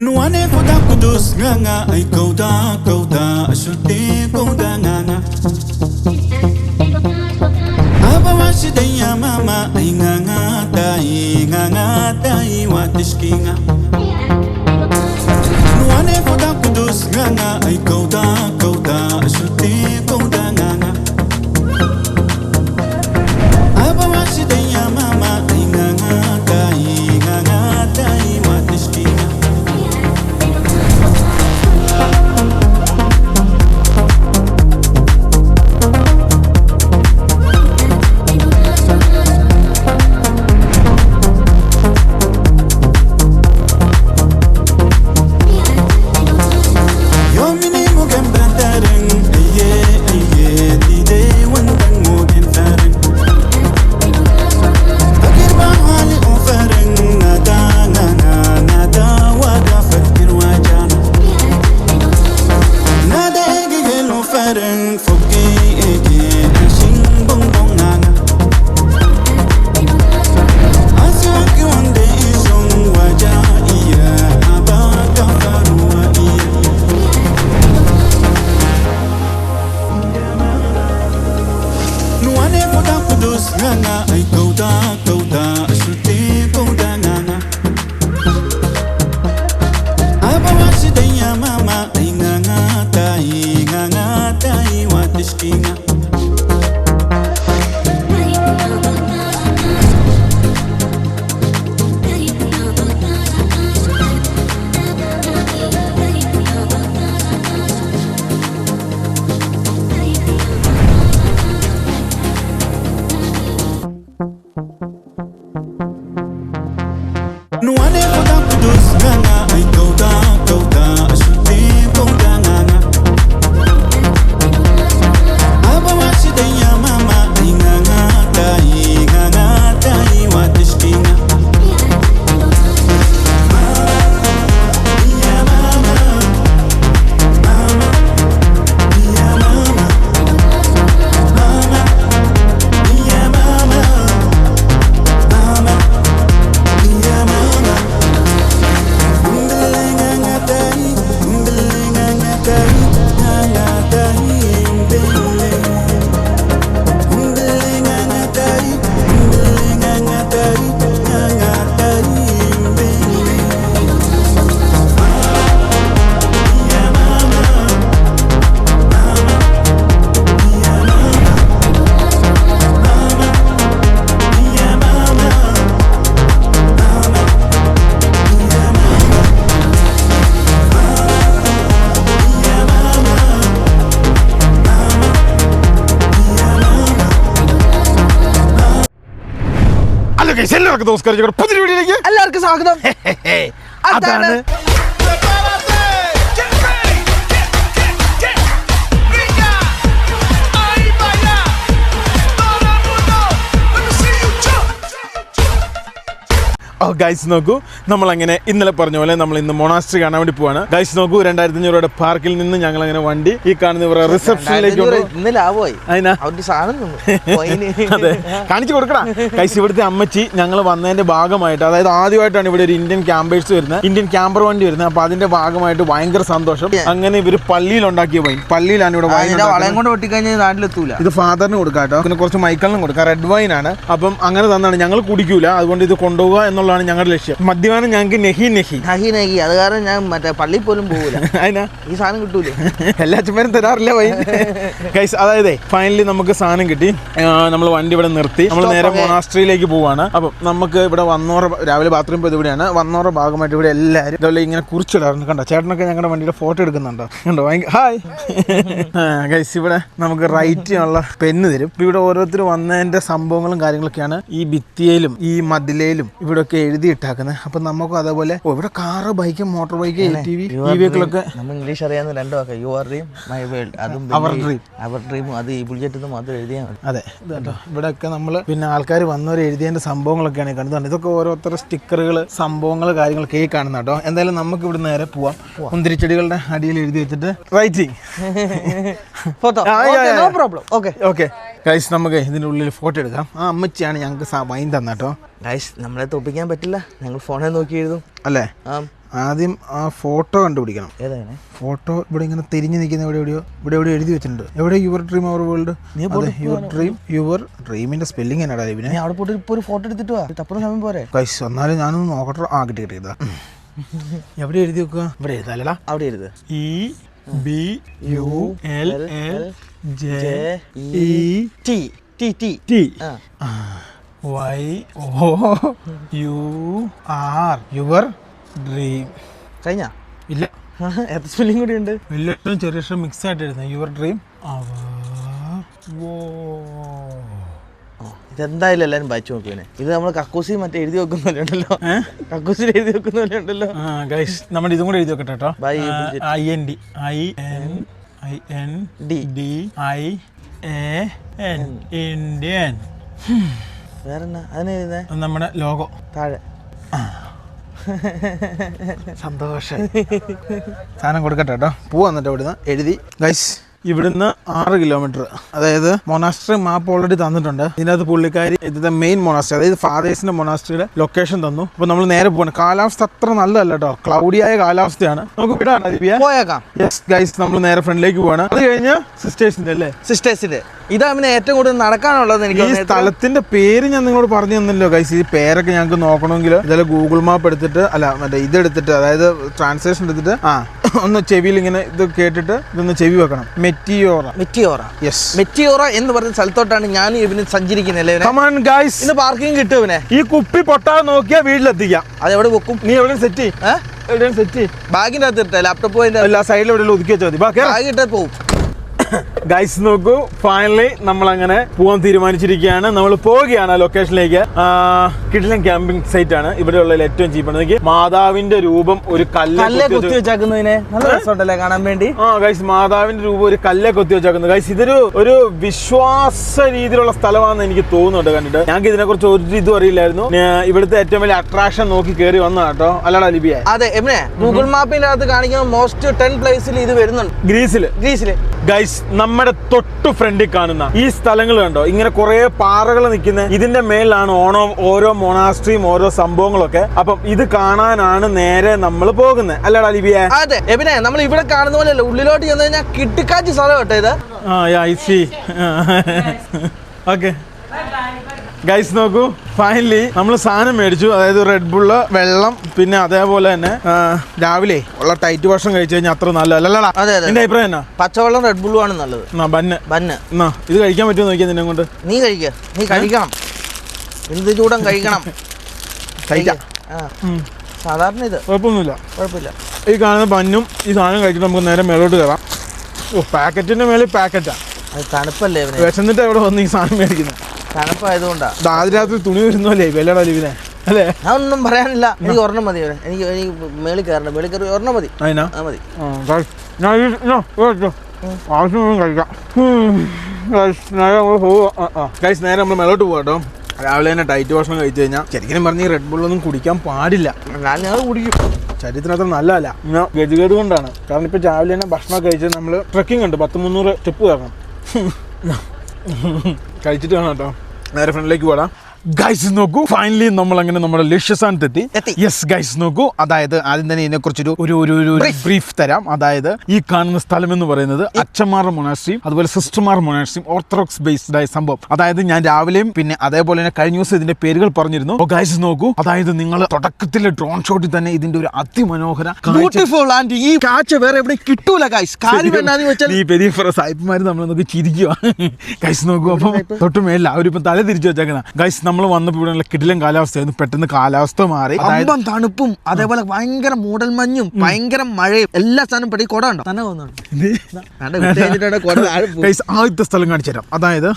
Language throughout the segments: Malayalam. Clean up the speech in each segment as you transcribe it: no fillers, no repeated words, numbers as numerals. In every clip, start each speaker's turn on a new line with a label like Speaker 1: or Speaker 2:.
Speaker 1: Nuane foda kudus nganga ay kauda ashute kauda nganga Abawashi daya mama ay nganga dai watishkinga Nuane foda kudus nganga ay kauda ashute kauda nganga Abawashi daya mama ay nganga dai watishkinga Nganga ay kauda ashute kauda nganga Abawashi daya mama ay nganga dai watishkinga Nuane foda kudus nganga ay kauda ashute kauda nganga Abawashi daya mama ay nganga dai watishkinga എല്ലാവർക്കും നമസ്കാരം പുതിയ വീഡിയോയിലേക്ക്
Speaker 2: എല്ലാവർക്കും സ്വാഗതം
Speaker 1: അതാണ് ഗൈസ് നോക്കൂ നമ്മളങ്ങനെ ഇന്നലെ പറഞ്ഞ പോലെ നമ്മൾ ഇന്ന് മൊണാസ്ട്രി കാണാൻ വേണ്ടി പോവാണ്. ഗൈസ് നോക്കൂ 2500 രൂപയുടെ പാർക്കിൽ നിന്ന് ഞങ്ങൾ അങ്ങനെ വണ്ടി ഈ കാണുന്ന ഇവരുടെ റിസപ്ഷനിലേക്ക് അതെ കാണിച്ചു കൊടുക്കണം. ഗൈസ് ഇവിടുത്തെ അമ്മച്ചി ഞങ്ങൾ വന്നതിന്റെ ഭാഗമായിട്ട്, അതായത് ആദ്യമായിട്ടാണ് ഇവിടെ ഒരു ഇന്ത്യൻ ക്യാമ്പേഴ്സ് വരുന്നത്, ഇന്ത്യൻ ക്യാമ്പർ വണ്ടി വരുന്നത്. അപ്പൊ അതിന്റെ ഭാഗമായിട്ട് ഭയങ്കര സന്തോഷം. അങ്ങനെ ഇവര് പള്ളിയിൽ ഉണ്ടാക്കിയ വൈൻ, പള്ളിയിലാണ് ഇവിടെ ഇത് ഫാദറിന് കൊടുക്കാട്ടോ, പിന്നെ കുറച്ച് മൈക്കിളിനും കൊടുക്കാം. റെഡ് വൈൻ ആണ്. അപ്പം അങ്ങനെ തന്നാണ്, ഞങ്ങൾ കുടിക്കൂല, അതുകൊണ്ട് ഇത് കൊണ്ടുപോകുക എന്നുള്ള ഞങ്ങളുടെ ലക്ഷ്യം. മദ്യപാനം ഞങ്ങൾക്ക് നെഹി
Speaker 2: അത് കാരണം ഞാൻ മറ്റേ പള്ളിയിൽ പോലും പോകൂല. അതിനാ ഈ സാധനം കിട്ടൂലേ,
Speaker 1: എല്ലാ ചുമരും തരാറില്ല വൈൻ. ഗൈസ് അതായത് ഫൈനലി നമുക്ക് സാധനം കിട്ടി. നമ്മൾ വണ്ടി ഇവിടെ നിർത്തി, നമ്മൾ നേരെ മൊണാസ്ട്രിയിലേക്ക് പോവാണ്. അപ്പം നമുക്ക് ഇവിടെ രാവിലെ ബാത്റൂം പോയത് ഇവിടെയാണ്. വന്നോറ ഭാഗമായിട്ട് ഇവിടെ എല്ലാവരും ഇതുപോലെ ഇങ്ങനെ കുറിച്ചിടാറുണ്ട്. കണ്ടോ ചേട്ടനൊക്കെ ഞങ്ങളുടെ വണ്ടിയുടെ ഫോട്ടോ എടുക്കുന്നുണ്ടോ? കണ്ടോ ഹായ് ഗൈസ്. ഇവിടെ നമുക്ക് റൈറ്റ് ചെയ്യാനുള്ള പെണ്ണ് തരും. ഇവിടെ ഓരോരുത്തർ വന്നതിന്റെ സംഭവങ്ങളും കാര്യങ്ങളൊക്കെയാണ് ഈ ഭിത്തിയിലും ഈ മതിലയിലും ഇവിടെ ഒക്കെ എഴുതിയിട്ടാക്കുന്നത്. അപ്പൊ നമുക്ക് അതേപോലെ ഇവിടെ car, bike, motor bike, ATV, EV-കളൊക്കെ
Speaker 2: ഇംഗ്ലീഷ് അറിയാവുന്ന രണ്ടു വാക്ക്. Your dream, my world. അതും അവർ ഡ്രീം അത് ഈ ബുൾജെറ്റ് മാത്രം എഴുതിയാൽ മതി.
Speaker 1: അതെ കേട്ടോ. ഇവിടെ ഒക്കെ നമ്മള് പിന്നെ ആൾക്കാർ വന്നവർ എഴുതിയതിന്റെ സംഭവങ്ങളൊക്കെയാണ് കണ്ടത്. ഇതൊക്കെ ഓരോരുത്തർ സ്റ്റിക്കറുകൾ, സംഭവങ്ങൾ, കാര്യങ്ങളൊക്കെ ഈ കാണുന്ന കേട്ടോ. എന്തായാലും നമുക്ക് ഇവിടെ നേരെ പോവാം. മുന്തിരിച്ചെടികളുടെ അടിയിൽ എഴുതി വെച്ചിട്ട് writing
Speaker 2: photo. No problem.
Speaker 1: Okay guys നമുക്ക് ഇതിന്റെ ഉള്ളിൽ ഫോട്ടോ എടുക്കാം. ആ അമ്മച്ചിയാണ് ഞങ്ങൾക്ക് വൈൻ തന്നട്ടോ.
Speaker 2: ഗൈസ് നമ്മളെ തോപ്പിക്കാൻ പറ്റില്ല, ഞങ്ങൾ ഫോണിൽ നോക്കി എഴുതും
Speaker 1: അല്ലേ? ആദ്യം ആ ഫോട്ടോ കണ്ടുപിടിക്കണം.
Speaker 2: ഏതാണ്
Speaker 1: ഫോട്ടോ? ഇവിടെ ഇങ്ങനെ തിരിഞ്ഞു നിൽക്കുന്ന ഇവിടെ എഴുതി വെച്ചിട്ടുണ്ട്. എവിടെ യുവർ ഡ്രീം അവർ വേൾഡ്? യുവർ ഡ്രീമിന്റെ സ്പെല്ലിംഗ് എന്നാടാ ഇവനെ?
Speaker 2: അവിടെ പോയിട്ട് ഇപ്പൊ ഒരു ഫോട്ടോ എടുത്തിട്ട് വാ, തപ്പുന്ന സമയം പോരെ.
Speaker 1: ഗൈസ് എന്നാലും ഞാനൊന്ന് നോക്കട്ടെ. ആ കിട്ടി ഇതാ. എവിടെ എഴുതി വെക്കുക? ഇവിടെ എഴുതാലടാ.
Speaker 2: അവിടെ എഴുത്
Speaker 1: EBULJETYOUR യുവർ ഡ്രീം.
Speaker 2: കഴിഞ്ഞ
Speaker 1: ഇല്ല,
Speaker 2: എത്ര സ്പെല്ലിംഗ് കൂടി ഉണ്ട്?
Speaker 1: ഏറ്റവും ചെറിയ മിക്സ് ആയിട്ട് എഴുതുന്നത് യുവർ ഡ്രീം.
Speaker 2: ഇതെന്തായാലും എല്ലാരും വായിച്ചു നോക്കുവേ. ഇത് നമ്മൾ കക്കൂസി മറ്റേ എഴുതി വെക്കുന്നല്ലോ, കക്കൂസിൽ എഴുതി വെക്കുന്നല്ലോ.
Speaker 1: നമ്മൾ ഇതും കൂടെ എഴുതി വെക്കട്ടെ കേട്ടോ. ഇന്ത്യൻ.
Speaker 2: വേറെന്നാ അതിന് എഴുതുന്നേ?
Speaker 1: നമ്മുടെ ലോഗോ
Speaker 2: താഴെ.
Speaker 1: സന്തോഷം. സാധനം കൊടുക്കട്ടെ കേട്ടോ. പൂ വന്നിട്ട് ഇവിടുന്ന് എഴുതി. ഗൈസ് ഇവിടുന്ന് 6 കിലോമീറ്റർ, അതായത് മൊനാസ്ട്രി മാപ്പ് ഓൾറെഡി തന്നിട്ടുണ്ട്. ഇതിനകത്ത് പുള്ളിക്കാരി ഇതിന്റെ മെയിൻ മൊനാസ്ട്രി, അതായത് ഫാദേഴ്സിന്റെ മൊനാസ്ട്രിയുടെ ലൊക്കേഷൻ തന്നു. അപ്പൊ നമ്മൾ നേരെ പോകണം. കാലാവസ്ഥ അത്ര നല്ലതല്ല കേട്ടോ, ക്ലൗഡിയായ കാലാവസ്ഥയാണ്. നമുക്ക്
Speaker 2: പോയേക്കാം.
Speaker 1: യെസ് ഗൈസ്, നമ്മൾ നേരെ ഫ്രണ്ടിലേക്ക് പോവാണ്. അത് കഴിഞ്ഞ് സിസ്റ്റേഴ്സിന്റെ അല്ലേ?
Speaker 2: സിസ്റ്റേഴ്സിന്റെ ഇതാ പിന്നെ ഏറ്റവും കൂടുതൽ നടക്കാനുള്ളത്. എനിക്ക്
Speaker 1: ഈ സ്ഥലത്തിന്റെ പേര് ഞാൻ നിങ്ങളോട് പറഞ്ഞു തന്നല്ലോ ഗൈസ്. ഈ പേരൊക്കെ ഞങ്ങൾക്ക് നോക്കണമെങ്കിൽ ഇതെല്ലാം ഗൂഗിൾ മാപ്പ് എടുത്തിട്ട്, അല്ല മറ്റേ ഇതെടുത്തിട്ട്, അതായത് ട്രാൻസ്ലേഷൻ എടുത്തിട്ട് ഒന്ന് ചെവിയിൽ ഇങ്ങനെ ഇത് കേട്ടിട്ട് ഇതൊന്ന് ചെവി വെക്കണം.
Speaker 2: മെറ്റിയോറ എന്ന് പറഞ്ഞ സ്ഥലത്തോട്ടാണ് ഞാൻ ഇവന് സഞ്ചരിക്കുന്നത്. ഇന്ന് പാർക്കിംഗ് കിട്ടും ഇവനെ.
Speaker 1: ഈ കുപ്പി പൊട്ടാതെ നോക്കിയാൽ വീട്ടിലെത്തിക്കാം.
Speaker 2: അതെവിടെ വെക്കും?
Speaker 1: നീ എവിടെ സെറ്റ്
Speaker 2: ബാഗിന്റെ അകത്ത് ഇട്ടേ, ലാപ്ടോപ്പ്
Speaker 1: എല്ലാ സൈഡിലും എവിടെ ഒതുക്കി വെച്ചാൽ മതി.
Speaker 2: ബാഗ് ഇട്ടേ പോവും.
Speaker 1: ഗൈസ് നോക്കൂ, ഫൈനലി നമ്മൾ അങ്ങനെ പോകാൻ തീരുമാനിച്ചിരിക്കുകയാണ്. നമ്മൾ പോവുകയാണ് ലൊക്കേഷനിലേക്ക്. കിടിലൻ ക്യാമ്പിംഗ് സൈറ്റ് ആണ്. ഇവിടെയുള്ള ഏറ്റവും ചീപ്പാണ്. മാതാവിന്റെ രൂപം ഒരു കല്ല്
Speaker 2: കൊത്തി വെച്ചാക്കുന്നതിനെ നല്ല രസമുണ്ടല്ലേ കാണാൻ വേണ്ടി.
Speaker 1: ഗൈസ് മാതാവിന്റെ രൂപം ഒരു കല്ലെ കൊത്തി വെച്ചാക്കുന്നത്. ഗൈസ് ഇതൊരു വിശ്വാസ രീതിയിലുള്ള സ്ഥലമാണെന്ന് എനിക്ക് തോന്നുന്നുണ്ട് കണ്ടിട്ട്. ഞങ്ങൾക്ക് ഇതിനെ കുറിച്ച് ഒരു ഇതും അറിയില്ലായിരുന്നു. ഇവിടുത്തെ ഏറ്റവും വലിയ അട്രാക്ഷൻ നോക്കി കയറി വന്നതാണ് കേട്ടോ. അല്ലടാ ലിബിയ?
Speaker 2: അതെ, എവിടെ ഗൂഗിൾ മാപ്പിന്റെ അകത്ത് കാണിക്കുന്ന മോസ്റ്റ് 10 പ്ലേസിൽ ഇത് വരുന്നുണ്ട്.
Speaker 1: ഗ്രീസില് ഗൈസ് നമ്മുടെ തൊട്ടു ഫ്രണ്ടിൽ കാണുന്ന ഈ സ്ഥലങ്ങൾ കണ്ടോ, ഇങ്ങനെ കുറെ പാറകൾ നിൽക്കുന്ന ഇതിന്റെ മേലാണ് ഓരോ മൊണാസ്ട്രിയും ഓരോ സംഭവങ്ങളൊക്കെ. അപ്പം ഇത് കാണാനാണ് നേരെ നമ്മൾ പോകുന്നത്. അല്ലടാ ലിബിയ?
Speaker 2: അതെ എബിനെ, നമ്മൾ ഇവിടെ കാണുന്ന പോലെ അല്ല, ഉള്ളിലോട്ട് ചെന്ന് കഴിഞ്ഞാൽ കിട്ടിക്കാച്ചി സ്ഥലം കേട്ടോ ഇത്.
Speaker 1: ഓക്കെ ഗൈസ് നോക്കൂ, ഫൈനലി നമ്മൾ സാധനം മേടിച്ചു. അതായത് റെഡ് ബുള്ള്, വെള്ളം, പിന്നെ അതേപോലെ തന്നെ രാവിലെ ഉള്ള ടൈറ്റ് ഭക്ഷണം കഴിച്ചു കഴിഞ്ഞാൽ അത്ര നല്ലതല്ലടാ. എന്റെ അഭിപ്രായം എന്നാ?
Speaker 2: പച്ചവെള്ളം റെഡ് ബുള്ളും ആണ് നല്ലത്.
Speaker 1: ബന്ന് ഇത് കഴിക്കാൻ പറ്റുമോ നോക്കിയാ നിന്നെ കൊണ്ട്?
Speaker 2: നീ കഴിക്കണം, എന്ത് ചൂടം കഴിക്കണം. സാധാരണ ഇത് കുഴപ്പമില്ല.
Speaker 1: ഈ കാണുന്ന ബന്നും ഈ സാധനം കഴിച്ചിട്ട് നമുക്ക് നേരെ മേലോട്ട് കയറാം. പാക്കറ്റിന്റെ മേളിൽ പാക്കറ്റാ.
Speaker 2: അത് തണുപ്പല്ലേ?
Speaker 1: വിശന്നിട്ട് എവിടെ വന്ന് ഈ സാധനം മേടിക്കുന്നത്?
Speaker 2: തണുപ്പായതുകൊണ്ടാ.
Speaker 1: ആദ്യ രാത്രി തുണി വരുന്നല്ലേ വെല്ലടാ ലീവിനെ അല്ലേ?
Speaker 2: അതൊന്നും പറയാനില്ല. എനിക്ക് ഒരെണ്ണം മതി. എനിക്ക് മേളിൽ കയറണം. മേളിൽ കയറി ഒരെണ്ണം മതി. മതി.
Speaker 1: ആവശ്യം കഴിക്കാം. നേരെ നമ്മൾ മേലോട്ട് പോകാട്ടോ. രാവിലെ തന്നെ ടൈറ്റ് ഭക്ഷണം കഴിച്ചു കഴിഞ്ഞാൽ ശരിക്കും പറഞ്ഞ് റെഡ് ബുള്ളൊന്നും കുടിക്കാൻ പാടില്ല.
Speaker 2: ഞാൻ കുടിക്കും.
Speaker 1: ശരീരത്തിന് അത്ര നല്ലതല്ല. ഗതികേട് കൊണ്ടാണ്. കാരണം ഇപ്പൊ രാവിലെ തന്നെ ഭക്ഷണം കഴിച്ചത് നമ്മള് ട്രക്കിംഗ് ഉണ്ട്, 100-300 സ്റ്റെപ്പ് കയറണം. കഴിച്ചിട്ട് വേണം കേട്ടോ നേരെ ഫ്രണ്ടിലേക്ക് പോടാം. ഗൈസ് നോക്കൂ, ഫൈനലി നമ്മൾ അങ്ങനെ നമ്മുടെ ലക്ഷ്യസ്ഥാനത്തെത്തി. യെസ് ഗൈസ് നോക്കൂ, അതായത് ആദ്യം തന്നെ ഇതിനെ കുറിച്ചൊരു ബ്രീഫ് തരാം. അതായത് ഈ കാണുന്ന സ്ഥലം എന്ന് പറയുന്നത് അച്ഛന്മാർ മൊണാസ്ട്രിയും അതുപോലെ സിസ്റ്റർമാർ മൊണാസ്ട്രിയും ഓർത്തഡോക്സ് ബേസ്ഡ് ആയ സംഭവം. അതായത് ഞാൻ രാവിലെയും പിന്നെ അതേപോലെ തന്നെ കഴിഞ്ഞ ദിവസം ഇതിന്റെ പേരുകൾ പറഞ്ഞിരുന്നു. ഗൈസ് നോക്കൂ, അതായത് നിങ്ങൾ തുടക്കത്തിലെ ഡ്രോൺ ഷോട്ടിൽ തന്നെ ഇതിന്റെ ഒരു അതിമനോഹര
Speaker 2: ബ്യൂട്ടിഫുൾ ആൻഡ് ഈ കാഴ്ച വേറെ എവിടെ കിട്ടൂല ഗൈസ്.
Speaker 1: ഈ പെരിയ സായിപ്പുമാര് നമ്മളൊക്കെ ചിരിക്കുക. ഗൈസ് നോക്കൂ, അപ്പം തൊട്ട് മേലില്ല അവരിപ്പം തല തിരിച്ചു വെച്ചേക്കുന്ന. ഗൈസ് നമ്മൾ വന്നപ്പോൾ ഇവിടെ കിടിലൻ കാലാവസ്ഥയായിരുന്നു. പെട്ടെന്ന് കാലാവസ്ഥ മാറി.
Speaker 2: തണുപ്പും അതേപോലെ ഭയങ്കര മൂടൽ മഞ്ഞും ഭയങ്കര മഴയും എല്ലാ സ്ഥലം പെട്ടി കൊട ഉണ്ടോ തന്നെ
Speaker 1: ആദ്യത്തെ സ്ഥലം കാണിച്ചു തരാം. അതായത്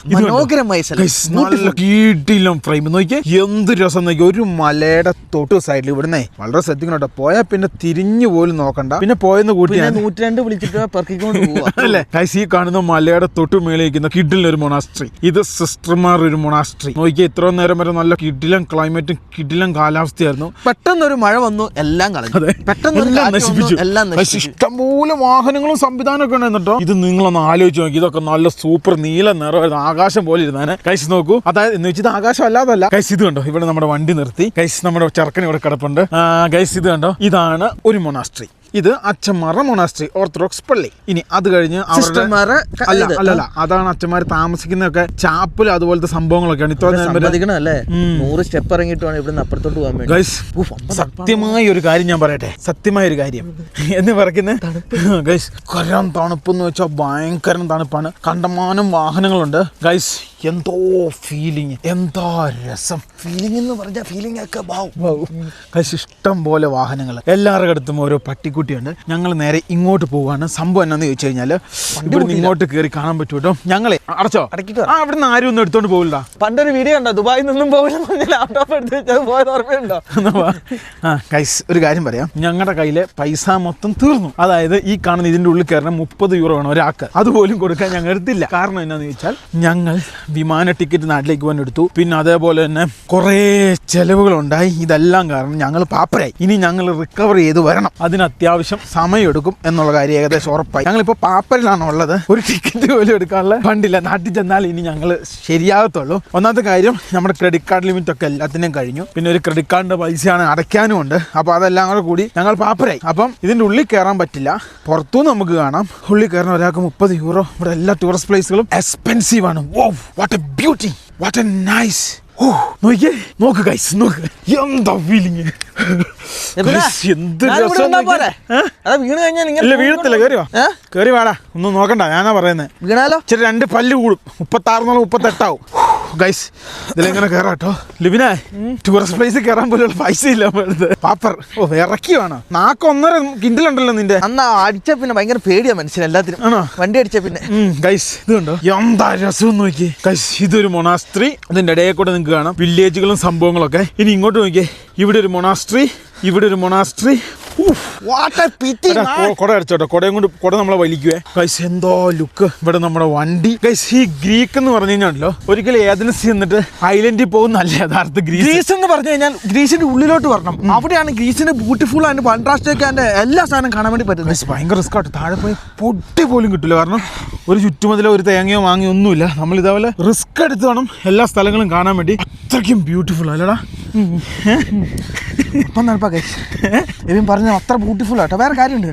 Speaker 1: ഫ്രെയിം നോക്കിയേ, എന്ത് രസം നോക്കി. ഒരു മലയുടെ തൊട്ട് സൈഡിൽ ഇവിടുന്നേ വളരെ ശ്രദ്ധിക്കണം കേട്ടോ. പോയാൽ പിന്നെ തിരിഞ്ഞു പോലും നോക്കണ്ട. പിന്നെ പോയെന്ന് കൂട്ടി
Speaker 2: 102 വിളിച്ചിട്ട് പെർക്കിക്കൊണ്ട്
Speaker 1: അല്ലേ ഗൈസ്? ഈ കാണുന്ന മലയുടെ തൊട്ട് മേളിൽ ഇരിക്കുന്ന കിഡിലിന് ഒരു മൊണാസ്ട്രി. ഇത് സിസ്റ്റർമാർ ഒരു മൊണാസ്ട്രി. നോക്കിയാൽ ഇത്ര നേരം വരെ നല്ല കിടിലൻ ക്ലൈമറ്റും കിടിലൻ കാലാവസ്ഥയായിരുന്നു.
Speaker 2: പെട്ടെന്നൊരു മഴ വന്നു, എല്ലാം കളഞ്ഞു. പെട്ടെന്ന്
Speaker 1: നശിപ്പിച്ചു. ഇഷ്ടംപോലെ വാഹനങ്ങളും സംവിധാനമൊക്കെ ഉണ്ടായിരുന്നു കേട്ടോ. ഇത് നിങ്ങളൊന്ന് ആലോചിച്ച് നോക്കി. ഇതൊക്കെ നല്ല സൂപ്പർ നീല നിറമായിരുന്നു, ആകാശം പോലെ ഇരുന്നാണ്. കൈസ് നോക്കൂ, അതായത് എന്ന് വെച്ചാൽ ആകാശം അല്ലാതല്ല. കൈസ് ഇത് കണ്ടോ, ഇവിടെ നമ്മുടെ വണ്ടി നിർത്തി. കൈസ് നമ്മുടെ ചെറുക്കൻ ഇവിടെ കിടപ്പുണ്ട്. കൈസ് ഇത് കണ്ടോ, ഇതാണ് ഒരു മൊണാസ്ട്രി. ഇത് അച്ഛന്മാരുടെ മൊണാസ്ട്രി, ഓർത്തഡോക്സ് പള്ളി. ഇനി അത് കഴിഞ്ഞ് അല്ല അതാണ് അച്ഛന്മാർ താമസിക്കുന്നതൊക്കെ ചാപ്പൽ അതുപോലത്തെ സംഭവങ്ങളൊക്കെയാണ്. ഇത്ര
Speaker 2: 100 സ്റ്റെപ്പ് ഇറങ്ങിയിട്ട് വേണം ഇവിടെ അപ്പുറത്തോട്ട് പോകാൻ വേണ്ടി.
Speaker 1: ഗൈസ് സത്യമായ ഒരു കാര്യം ഞാൻ പറയട്ടെ, സത്യമായ ഒരു കാര്യം എന്ന് പറയുന്നത് ഗൈസ്, കരം തണുപ്പെന്ന് വെച്ചാൽ ഭയങ്കര തണുപ്പാണ്. കണ്ടമാനം വാഹനങ്ങളുണ്ട് ഗൈസ്. എന്തോ ഫീലിംഗ്, എന്താ രസം.
Speaker 2: ഫീലിംഗ് എന്ന് പറഞ്ഞാൽ ഫീലിംഗ് ഒക്കെ
Speaker 1: ഗൈസ് ഇഷ്ടം പോലെ വാഹനങ്ങൾ, എല്ലാവരുടെ അടുത്തും ഓരോ പട്ടിക്കുട്ടിയുണ്ട്. ഞങ്ങൾ നേരെ ഇങ്ങോട്ട് പോവാണ്. സംഭവം എന്നാന്ന് ചോദിച്ചു കഴിഞ്ഞാൽ ഇവിടുന്ന് ഇങ്ങോട്ട് കയറി കാണാൻ പറ്റും കേട്ടോ. ഞങ്ങളെ അടച്ചോ ഇവിടുന്ന് ആരും ഒന്നും എടുത്തോണ്ട് പോകില്ല.
Speaker 2: പണ്ടൊരു വീഡിയോ ഉണ്ടോ, ദുബായിൽ നിന്നും പോകില്ല, ലാപ്ടോപ്പ് എടുത്ത് പോയത് ഓർമ്മയുണ്ടോ?
Speaker 1: ഗൈസ് ഒരു കാര്യം പറയാം, ഞങ്ങളുടെ കയ്യിലെ പൈസ മൊത്തം തീർന്നു. അതായത് ഈ കാണുന്ന ഇതിന്റെ ഉള്ളിൽ കയറണം 30 യൂറോ വേണം ഒരാൾക്ക്. അതുപോലും കൊടുക്കാൻ ഞങ്ങൾ എടുത്തില്ല. കാരണം എന്നാന്ന് ചോദിച്ചാൽ ഞങ്ങൾ വിമാന ടിക്കറ്റ് നാട്ടിലേക്ക് പോകാൻ എടുത്തു. പിന്നെ അതേപോലെ തന്നെ കുറേ ചെലവുകളുണ്ടായി. ഇതെല്ലാം കാരണം ഞങ്ങൾ പാപ്പരായി. ഇനി ഞങ്ങൾ റിക്കവർ ചെയ്ത് വരണം. അതിന് അത്യാവശ്യം സമയമെടുക്കും എന്നുള്ള കാര്യം ഏകദേശം ഉറപ്പായി. ഞങ്ങളിപ്പോൾ പാപ്പരിലാണ് ഉള്ളത്. ഒരു ടിക്കറ്റ് പോലും എടുക്കാനുള്ള ഫണ്ടില്ല. നാട്ടിൽ ചെന്നാൽ ഇനി ഞങ്ങൾ ശരിയാകത്തുള്ളൂ. ഒന്നാമത്തെ കാര്യം, നമ്മുടെ ക്രെഡിറ്റ് കാർഡ് ലിമിറ്റ് ഒക്കെ എല്ലാത്തിനും കഴിഞ്ഞു. പിന്നെ ഒരു ക്രെഡിറ്റ് കാർഡിന്റെ പൈസയാണ് അടയ്ക്കാനും ഉണ്ട്. അപ്പോൾ അതെല്ലാം കൂടി ഞങ്ങൾ പാപ്പരായി. അപ്പം ഇതിൻ്റെ ഉള്ളിൽ കയറാൻ പറ്റില്ല, പുറത്തുനിന്ന് നമുക്ക് കാണാം. ഉള്ളിൽ കയറാൻ ഒരാൾക്ക് 30 യൂറോ. ഇവിടെ എല്ലാ ടൂറിസ്റ്റ് പ്ലേസുകളും എക്സ്പെൻസീവ് ആണ്. What A beauty, what A nice. നോക്കിയേ, നോക്ക് ഗൈസ്, നോക്ക് എന്താ ഫീലിംഗ്. എന്ത് വീഴത്തില്ല. കേറി വാടാ, ഒന്നും നോക്കണ്ട, ഞാനാ പറയുന്നത്. വീണാലോ ഇച്ചിരി 2 പല്ല് കൂടും. 36 38 ആവും. ഗൈസ് ഇതിലെങ്ങനെ കയറാം കേട്ടോ. ലിബിനെ, ടൂറിസ്റ്റ് പ്ലേസിൽ കയറാൻ പോലുള്ള പൈസ ഇല്ല. പാപ്പർ ഇറക്കി വേണം. 1.5 കിൻഡലുണ്ടല്ലോ നിന്റെ.
Speaker 2: അന്നാ അടിച്ച പിന്നെ ഭയങ്കര പേടിയാ മനുഷ്യൻ എല്ലാത്തിനും. ആണോ? വണ്ടി അടിച്ച പിന്നെ.
Speaker 1: ഗൈസ് ഇത് കണ്ടോ, എന്താ രസം നോക്കി. ഗൈസ് ഇതൊരു മൊണാസ്ട്രി. അതിന്റെ ഇടയിൽ കൂടെ നിങ്ങൾക്ക് കാണാം വില്ലേജുകളും സംഭവങ്ങളൊക്കെ. ഇനി ഇങ്ങോട്ട് നോക്കിയേ, ഇവിടെ ഒരു മൊണാസ്ട്രി, ഇവിടെ ഒരു മൊണാസ്ട്രി. കൊട അടിച്ചോട്ടോ, കൊട നമ്മളെ വലിക്കുവേ. ഗൈസ് എന്തോ ലുക്ക്. ഇവിടെ നമ്മുടെ വണ്ടി. ഗൈസ് ഈ ഗ്രീക്ക് എന്ന് പറഞ്ഞു കഴിഞ്ഞാണല്ലോ, ഒരിക്കലും ഏതൻസി എന്നിട്ട് ഐലൻഡിൽ പോകുന്നല്ല യഥാർത്ഥ
Speaker 2: ഗ്രീസ് എന്ന് പറഞ്ഞു കഴിഞ്ഞാൽ ഗ്രീസിന്റെ ഉള്ളിലോട്ട് വരണം. അവിടെയാണ് ഗ്രീസിന്റെ ബ്യൂട്ടിഫുൾ ആൻഡ് ഫാന്റാസ്റ്റിക് ആൻഡ് എല്ലാ സാധനം കാണാൻ വേണ്ടി പറ്റും.
Speaker 1: ഗൈസ് ഭയങ്കര റിസ്ക് ആട്ടോ. താഴെ പോയി പൊട്ടി പോലും കിട്ടില്ല. കാരണം ഒരു ചുറ്റുമതിലോ ഒരു തേങ്ങയോ വാങ്ങിയോ ഒന്നുമില്ല. നമ്മൾ ഇതേപോലെ റിസ്ക് എടുത്ത് വേണം എല്ലാ സ്ഥലങ്ങളും കാണാൻ വേണ്ടി. അത്രയ്ക്കും ബ്യൂട്ടിഫുൾ അല്ലടാ.
Speaker 2: ഇവൻ പറഞ്ഞ അത്ര ബ്യൂട്ടിഫുൾ ആട്ടോ. വേറെ കാര്യമുണ്ട്,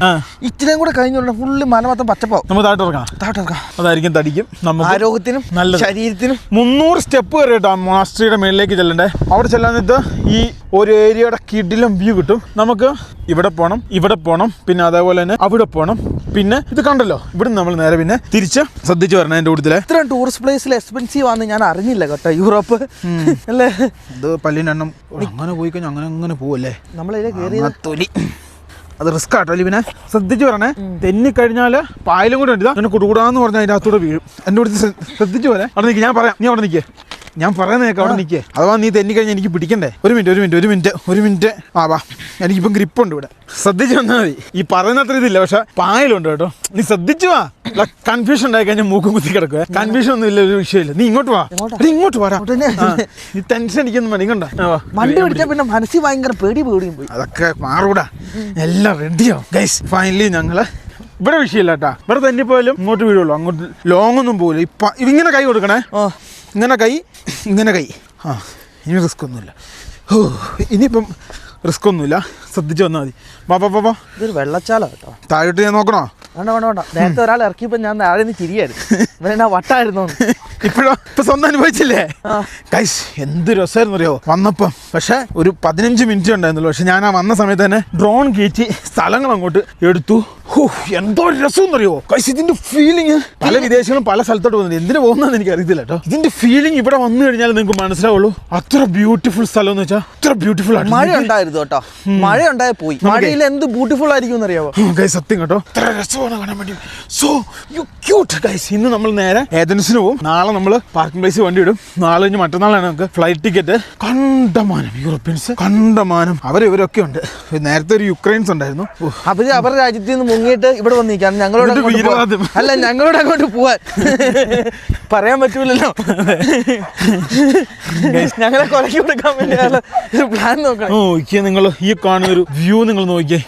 Speaker 2: ഇച്ചിരിയും കൂടെ കഴിഞ്ഞ ഫുള്ള് മല മൊത്തം പച്ചപ്പാവും.
Speaker 1: നമ്മൾ താഴോട്ടിറക്കാം. അതായിരിക്കും തടിക്കും, നമുക്ക്
Speaker 2: ആരോഗ്യത്തിനും നല്ല ശരീരത്തിനും.
Speaker 1: 300 സ്റ്റെപ്പ് കയറി കേട്ടോ മൊണാസ്ട്രിയുടെ മേളിലേക്ക് ചെല്ലണ്ടേ. അവിടെ ചെല്ലാന്നിട്ട് ഈ ഒരു ഏരിയയുടെ കിടിലം വ്യൂ കിട്ടും. നമുക്ക് ഇവിടെ പോകണം, പിന്നെ അതേപോലെ തന്നെ അവിടെ പോകണം. പിന്നെ ഇത് കണ്ടല്ലോ, ഇവിടെ നമ്മൾ നേരെ പിന്നെ തിരിച്ച് ശ്രദ്ധിച്ചു വരണം. എന്റെ കൂടുതൽ
Speaker 2: ഇത്രയും ടൂറിസ്റ്റ് പ്ലേസിൽ എക്സ്പെൻസീവ് ആണെന്ന് ഞാൻ അറിഞ്ഞില്ല കേട്ടോ. യൂറോപ്പ് അല്ലേ?
Speaker 1: ഇത് പല്ലിനെണ്ണം അങ്ങനെ പോയി കഴിഞ്ഞാൽ അങ്ങനെ പോവല്ലേ നമ്മളതിലെ തൊലി. അത് റിസ്ക് ആട്ടോ. പിന്നെ ശ്രദ്ധിച്ചു പറയണേ, തെന്നിക്കഴിഞ്ഞാല് പായലും കൂടെ ഉണ്ട്. അങ്ങനെ കുടുകൂടാന്ന് പറഞ്ഞാൽ അതിൻ്റെ അകത്തൂടെ വീഴും. എൻ്റെ കൂടെ ശ്രദ്ധിച്ചു പോലെ. അവിടെ നിൽക്കുക, ഞാൻ പറയാം, നീ അവിടെ നിൽക്കേ. ഞാൻ പറയുന്നേക്കാം, അവിടെ നിൽക്കേ. അഥവാ നീ തെന്നിക്കഴിഞ്ഞാൽ എനിക്ക് പിടിക്കണ്ടേ. ഒരു മിനിറ്റ്. വാ, എനിക്കിപ്പം ഗ്രിപ്പുണ്ട് ഇവിടെ. ശ്രദ്ധിച്ചു വന്നാൽ മതി. ഈ പറയുന്ന അത്ര ഇതില്ല, പക്ഷെ പായലുണ്ട് കേട്ടോ. നീ ശ്രദ്ധിച്ചു വാ. കൺഫ്യൂഷൻ ഉണ്ടായി കഴിഞ്ഞാൽ മൂക്കും കുത്തി കിടക്കുക. കൺഫ്യൂഷൻ ഒന്നും ഇല്ല, ഒരു വിഷയമില്ല. നീ ഇങ്ങോട്ട് വാ, ഇങ്ങോട്ട് വാ. നീ ടെൻഷൻ അടിക്കൊന്നും വേണ്ട, ഇങ്ങോട്ടാ.
Speaker 2: വണ്ടി പിടിച്ചാൽ പിന്നെ മനസ്സിൽ ഭയങ്കര പേടിയും പോയി.
Speaker 1: അതൊക്കെ മാറൂടാ, എല്ലാം റെഡിയാവും. ഗൈസ് ഫൈനലി ഞങ്ങള് ഇവിടെ വിഷയമില്ല കേട്ടാ. ഇവിടെ തന്നെ പോയാലും ഇങ്ങോട്ട് വീഴുള്ളൂ, അങ്ങോട്ട് ലോങ് ഒന്നും പോകില്ല. ഇപ്പം ഇങ്ങനെ കൈ കൊടുക്കണേ, ഇങ്ങനെ കൈ. ഇനി റിസ്ക് ഒന്നുമില്ല. ഇനിയിപ്പം റിസ്ക് ഒന്നുമില്ല, ശ്രദ്ധിച്ചു വന്നാൽ മതി. വാ.
Speaker 2: ഇതൊരു വെള്ളച്ചാലം കേട്ടോ.
Speaker 1: താഴോട്ട് ഞാൻ നോക്കണോ?
Speaker 2: വേണ്ട. നേരത്തെ ഒരാൾ ഇറക്കിയപ്പോൾ ഞാൻ താഴെ നിന്ന് തിരിയായിരുന്നു. വട്ടായിരുന്നു.
Speaker 1: ഇപ്പൊ സ്വന്തം അനുഭവിച്ചില്ലേ ഗൈസ്? എന്ത് രസമായിരുന്നു അറിയോ വന്നപ്പം. പക്ഷെ ഒരു 15 മിനിറ്റ് ഉണ്ടായിരുന്നുള്ളൂ. പക്ഷെ ഞാൻ ആ വന്ന സമയത്ത് തന്നെ ഡ്രോൺ കയറ്റി സ്ഥലങ്ങൾ അങ്ങോട്ട് എടുത്തു. എന്തോ രസം അറിയോ ഗൈസ്. ഇതിന്റെ ഫീലിംഗ് പല വിദേശങ്ങളും പല സ്ഥലത്തോട്ട് പോകുന്നുണ്ട്. എന്തിനു പോകുന്നതെന്ന് എനിക്ക് അറിയത്തില്ല കേട്ടോ. ഇതിന്റെ ഫീലിംഗ് ഇവിടെ വന്നു കഴിഞ്ഞാൽ നിങ്ങൾക്ക് മനസ്സിലാവുള്ളൂ. അത്ര ബ്യൂട്ടിഫുൾ സ്ഥലം എന്ന് വെച്ചാൽ അത്ര ബ്യൂട്ടിഫുൾ ആണ്.
Speaker 2: മഴ ഉണ്ടായിരുന്നു കേട്ടോ. മഴ ഉണ്ടായി പോയി. മഴയിൽ എന്ത് ബ്യൂട്ടിഫുൾ ആയിരിക്കും അറിയാവോ
Speaker 1: ഗൈസ്? സത്യം കേട്ടോ, അത്ര രസമാണ് കാണാൻ വേണ്ടി. So you cute guys. ഇന്ന് നമ്മൾ നേരെ ഏതൻസിന് പോകും. നാളെ നമ്മൾ പാർക്കിംഗ് പ്ലേസ് വണ്ടി ഇടും. നാളെ കഴിഞ്ഞ് മറ്റന്നാളാണ് നമുക്ക് ഫ്ലൈറ്റ് ടിക്കറ്റ്. കണ്ടമാനം യൂറോപ്യൻസ്, കണ്ടമാനം. ഇവരൊക്കെ ഉണ്ട്. നേരത്തെ ഒരു യുക്രൈൻസ് ഉണ്ടായിരുന്നു.
Speaker 2: അവരുടെ രാജ്യത്തിൽ നിന്ന് ഇറങ്ങിയിട്ട് ഇവിടെ വന്ന് നിൽക്കാം. ഞങ്ങളോട് അല്ല, ഞങ്ങളോട് അങ്ങോട്ട് പോവാൻ പറയാൻ പറ്റൂലല്ലോ. ഞങ്ങളെ കൊലക്കി കൊടുക്കാൻ വേണ്ടിയാണ് പ്ലാൻ നോക്കണം.
Speaker 1: നോക്കിയേ നിങ്ങൾ, ഈ കാണുന്ന ഒരു വ്യൂ നിങ്ങൾ നോക്കിയേ,